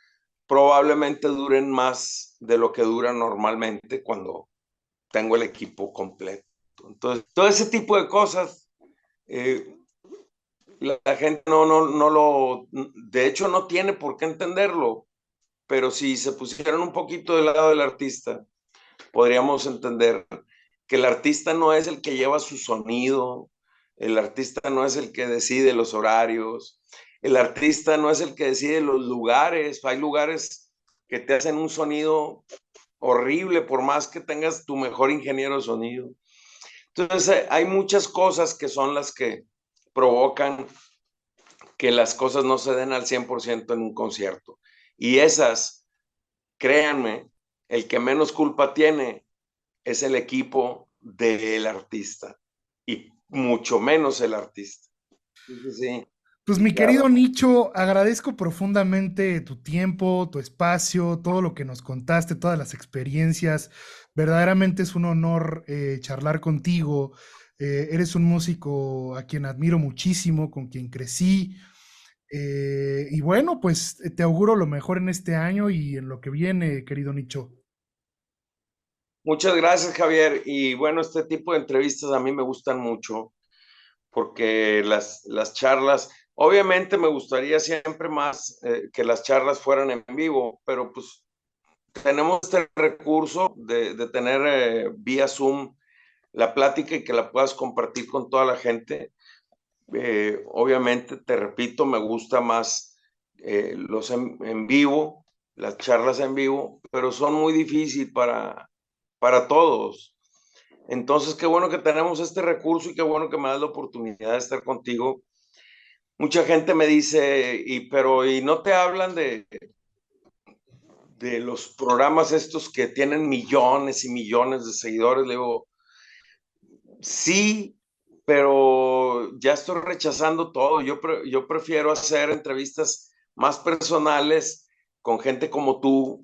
probablemente duren más de lo que duran normalmente cuando tengo el equipo completo. Entonces, todo ese tipo de cosas, eh, la gente no lo, de hecho no tiene por qué entenderlo, pero si se pusieran un poquito del lado del artista, podríamos entender que el artista no es el que lleva su sonido, el artista no es el que decide los horarios, el artista no es el que decide los lugares. Hay lugares que te hacen un sonido horrible por más que tengas tu mejor ingeniero de sonido. Entonces hay muchas cosas que son las que provocan que las cosas no se den al 100% en un concierto. Y esas, créanme, el que menos culpa tiene es el equipo del artista y mucho menos el artista. Sí, sí, sí. Pues mi Claro. querido Nicho, agradezco profundamente tu tiempo, tu espacio, todo lo que nos contaste, todas las experiencias. Verdaderamente es un honor charlar contigo. Eres un músico a quien admiro muchísimo, con quien crecí. Y bueno, pues te auguro lo mejor en este año y en lo que viene, querido Nicho. Muchas gracias, Javier. Y bueno, este tipo de entrevistas a mí me gustan mucho porque las charlas, obviamente me gustaría siempre más que las charlas fueran en vivo, pero pues tenemos este recurso de tener vía Zoom la plática y que la puedas compartir con toda la gente. Obviamente, te repito, me gusta más los en vivo, las charlas en vivo, pero son muy difíciles para todos. Entonces, qué bueno que tenemos este recurso y qué bueno que me das la oportunidad de estar contigo. Mucha gente me dice, ¿y no te hablan de los programas estos que tienen millones y millones de seguidores? Le digo, sí, pero ya estoy rechazando todo. Yo prefiero hacer entrevistas más personales con gente como tú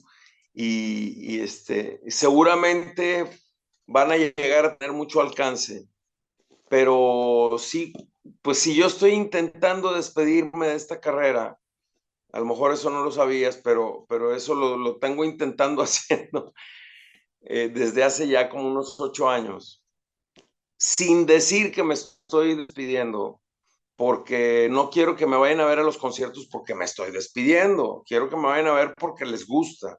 seguramente van a llegar a tener mucho alcance. Pero sí, pues si yo estoy intentando despedirme de esta carrera, a lo mejor eso no lo sabías, pero eso lo tengo intentando haciendo desde hace ya como unos 8 años, sin decir que me estoy despidiendo, porque no quiero que me vayan a ver a los conciertos porque me estoy despidiendo, quiero que me vayan a ver porque les gusta.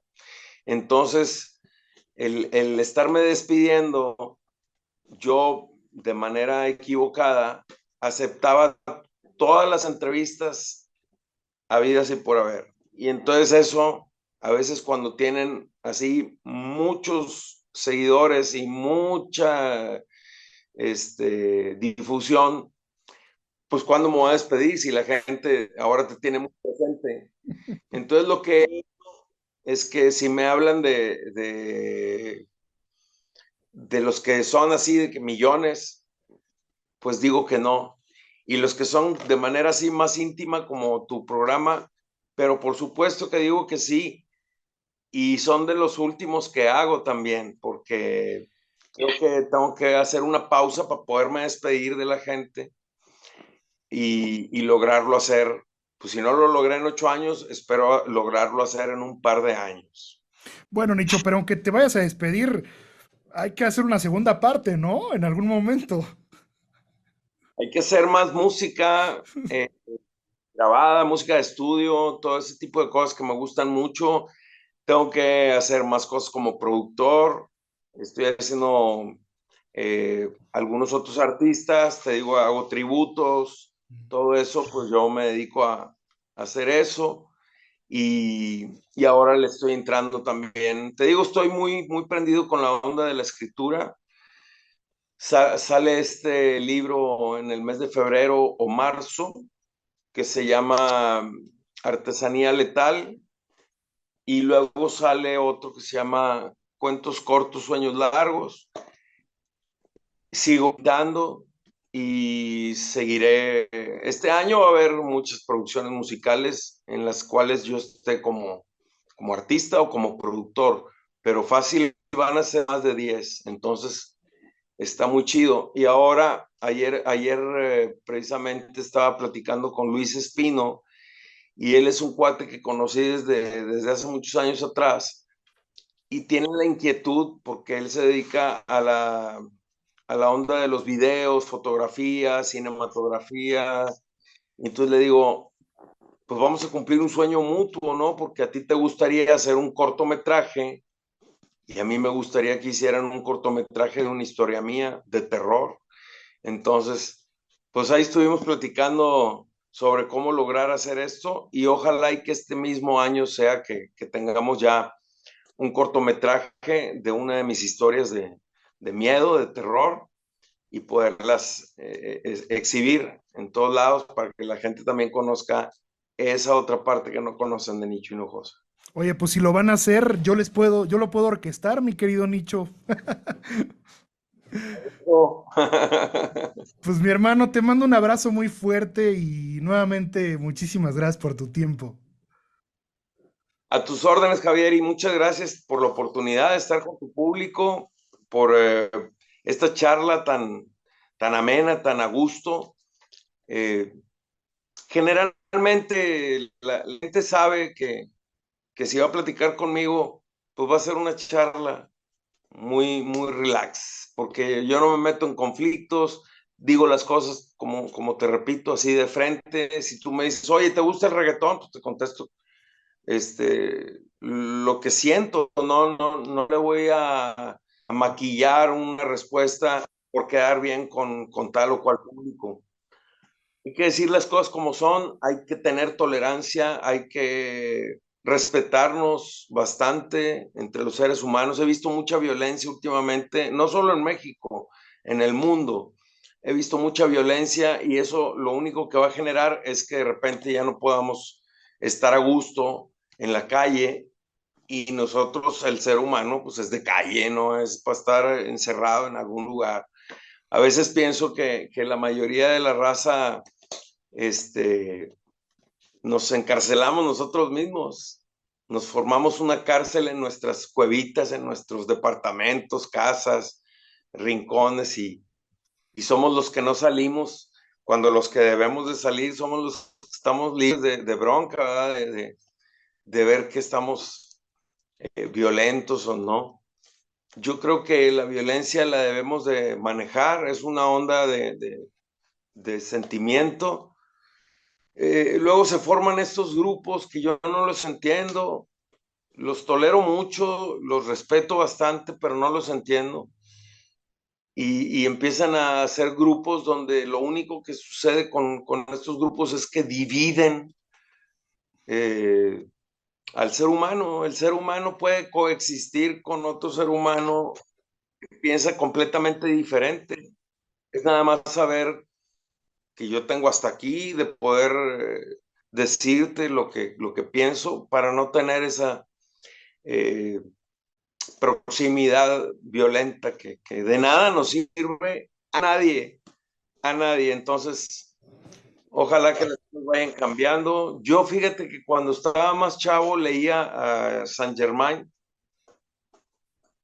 Entonces, el estarme despidiendo, yo de manera equivocada aceptaba todas las entrevistas habidas y por haber. Y entonces eso, a veces cuando tienen así muchos seguidores y mucha difusión, pues cuando me voy a despedir si la gente ahora te tiene muy presente. Entonces lo que es que si me hablan de los que son así, de que millones, pues digo que no. Y los que son de manera así más íntima como tu programa, pero por supuesto que digo que sí. Y son de los últimos que hago también, porque creo que tengo que hacer una pausa para poderme despedir de la gente y lograrlo hacer. Pues si no lo logré en 8 años, espero lograrlo hacer en un par de años. Bueno, Nicho, pero aunque te vayas a despedir, Hay que hacer una segunda parte, ¿no? En algún momento. Hay que hacer más música grabada, música de estudio, todo ese tipo de cosas que me gustan mucho. Tengo que hacer más cosas como productor. Estoy haciendo algunos otros artistas, te digo, hago tributos, todo eso, pues yo me dedico a hacer eso. Y ahora le estoy entrando también. Te digo, estoy muy prendido con la onda de la escritura. Sale este libro en el mes de febrero o marzo que se llama Artesanía Letal, y luego sale otro que se llama Cuentos Cortos, Sueños Largos. Sigo dando y seguiré. Este año va a haber muchas producciones musicales en las cuales yo esté como artista o como productor, pero fácil van a ser más de 10. Entonces está muy chido. Y ahora, ayer precisamente estaba platicando con Luis Espino, y él es un cuate que conocí desde hace muchos años atrás, y tiene la inquietud porque él se dedica a la onda de los videos, fotografía, cinematografía. Y entonces le digo, pues vamos a cumplir un sueño mutuo, ¿no? Porque a ti te gustaría hacer un cortometraje y a mí me gustaría que hicieran un cortometraje de una historia mía de terror. Entonces, pues ahí estuvimos platicando sobre cómo lograr hacer esto, y ojalá y que este mismo año sea que tengamos ya un cortometraje de una de mis historias de miedo, de terror, y poderlas exhibir en todos lados para que la gente también conozca esa otra parte que no conocen de Nicho Hinojosa. Oye, pues si lo van a hacer, yo lo puedo orquestar, mi querido Nicho. Oh. Pues mi hermano, te mando un abrazo muy fuerte y nuevamente muchísimas gracias por tu tiempo. A tus órdenes, Javier, y muchas gracias por la oportunidad de estar con tu público, por esta charla tan amena, tan a gusto. Eh, Generalmente la gente sabe que si va a platicar conmigo, pues va a ser una charla muy relax, porque yo no me meto en conflictos, digo las cosas como te repito, así de frente. Si tú me dices, oye, ¿te gusta el reggaetón? Pues te contesto lo que siento. No le voy a maquillar una respuesta por quedar bien con tal o cual público. Hay que decir las cosas como son, hay que tener tolerancia, hay que respetarnos bastante entre los seres humanos. He visto mucha violencia últimamente, no solo en México, en el mundo. He visto mucha violencia, y eso lo único que va a generar es que de repente ya no podamos estar a gusto en la calle, y nosotros, el ser humano, pues es de calle, no es para estar encerrado en algún lugar. A veces pienso que la mayoría de la raza este, nos encarcelamos nosotros mismos, nos formamos una cárcel en nuestras cuevitas, en nuestros departamentos, casas, rincones, y somos los que no salimos, cuando los que debemos de salir somos los que estamos libres de bronca, ¿verdad? De ver que estamos violentos o no. Yo creo que la violencia la debemos de manejar, es una onda de sentimiento. Luego se forman estos grupos que yo no los entiendo, los tolero mucho, los respeto bastante, pero no los entiendo. Y empiezan a hacer grupos donde lo único que sucede con estos grupos es que dividen eh, al ser humano. El ser humano puede coexistir con otro ser humano que piensa completamente diferente. Es nada más saber que yo tengo hasta aquí, de poder decirte lo que pienso, para no tener esa eh, proximidad violenta que de nada nos sirve a nadie, a nadie. Entonces, ojalá que las cosas vayan cambiando. Yo fíjate que cuando estaba más chavo leía a Saint Germain,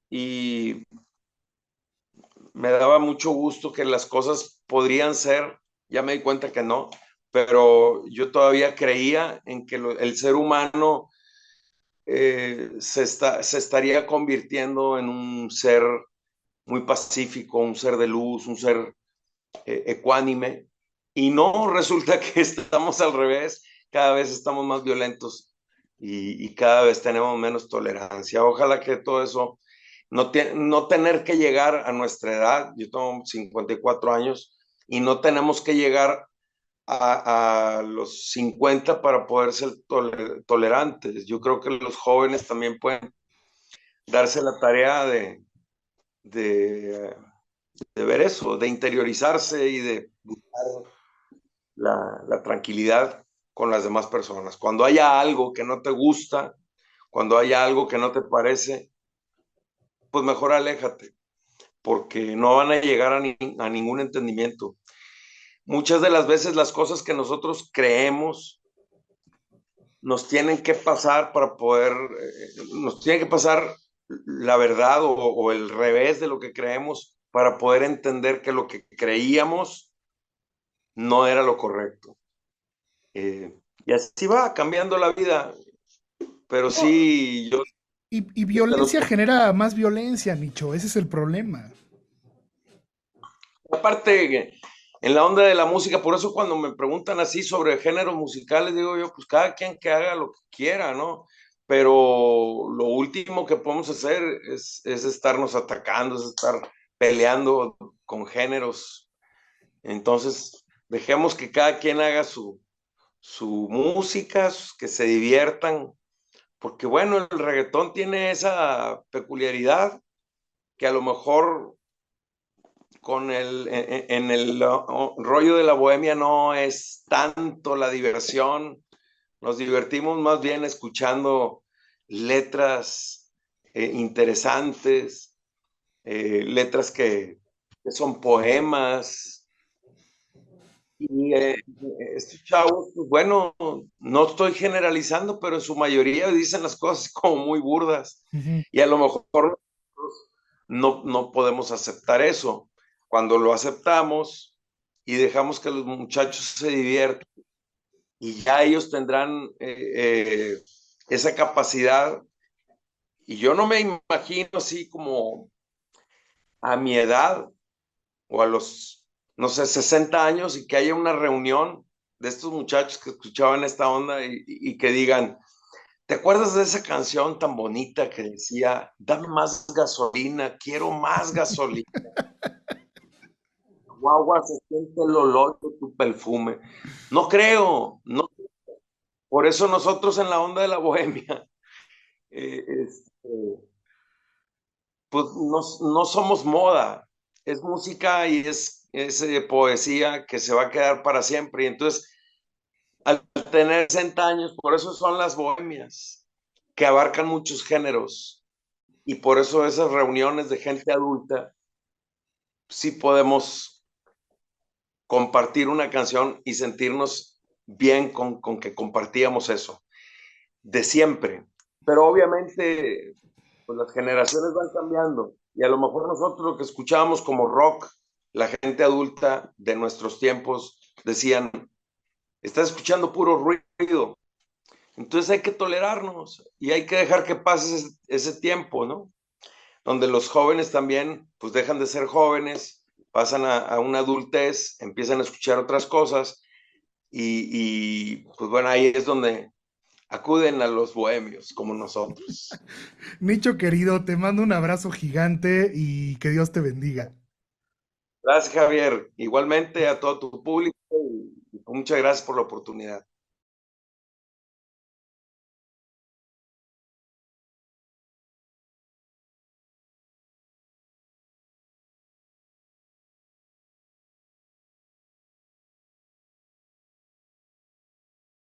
y me daba mucho gusto que las cosas podrían ser, ya me di cuenta que no, pero yo todavía creía en que el ser humano se estaría convirtiendo en un ser muy pacífico, un ser de luz, un ser ecuánime, y no, resulta que estamos al revés, cada vez estamos más violentos y cada vez tenemos menos tolerancia. Ojalá que todo eso, no tener que llegar a nuestra edad, yo tengo 54 años, y no tenemos que llegar a los 50 para poder ser tolerantes. Yo creo que los jóvenes también pueden darse la tarea de, de ver eso, de interiorizarse y de buscar la tranquilidad con las demás personas. Cuando haya algo que no te gusta, cuando haya algo que no te parece, pues mejor aléjate, porque no van a llegar a ningún entendimiento. Muchas de las veces las cosas que nosotros creemos nos tienen que pasar para poder, nos tiene que pasar la verdad o el revés de lo que creemos para poder entender que lo que creíamos no era lo correcto. Y así va cambiando la vida, pero No, sí, y yo te lo... violencia genera más violencia, Nicho, ese es el problema. Aparte, en la onda de la música, por eso cuando me preguntan así sobre géneros musicales, digo yo, pues cada quien que haga lo que quiera, ¿no? Pero lo último que podemos hacer es estarnos atacando, es estar peleando con géneros. Entonces, dejemos que cada quien haga su música, que se diviertan, porque bueno, el reggaetón tiene esa peculiaridad que a lo mejor en el rollo de la bohemia no es tanto la diversión, nos divertimos más bien escuchando letras interesantes, letras que son poemas. Y estos chavos, pues bueno, no estoy generalizando, pero en su mayoría dicen las cosas como muy burdas. Ujú. Y a lo mejor no podemos aceptar eso. Cuando lo aceptamos y dejamos que los muchachos se diviertan y ya ellos tendrán esa capacidad. Y yo no me imagino así como a mi edad o a los, no sé, 60 años y que haya una reunión de estos muchachos que escuchaban esta onda y que digan, ¿te acuerdas de esa canción tan bonita que decía, dame más gasolina, quiero más gasolina? Guagua, se siente el olor de tu perfume. No creo, no. Por eso nosotros en la onda de la bohemia, pues no somos moda, es música y es poesía que se va a quedar para siempre. Y entonces, al tener 60 años, por eso son las bohemias, que abarcan muchos géneros. Y por eso esas reuniones de gente adulta, sí podemos compartir una canción y sentirnos bien con que compartíamos eso, de siempre. Pero obviamente, pues las generaciones van cambiando y a lo mejor nosotros lo que escuchábamos como rock, la gente adulta de nuestros tiempos decían, estás escuchando puro ruido. Entonces hay que tolerarnos y hay que dejar que pase ese tiempo, ¿no? Donde los jóvenes también, pues dejan de ser jóvenes, pasan a una adultez, empiezan a escuchar otras cosas pues bueno, ahí es donde acuden a los bohemios como nosotros. Nicho querido, te mando un abrazo gigante y que Dios te bendiga. Gracias, Javier. Igualmente a todo tu público y muchas gracias por la oportunidad.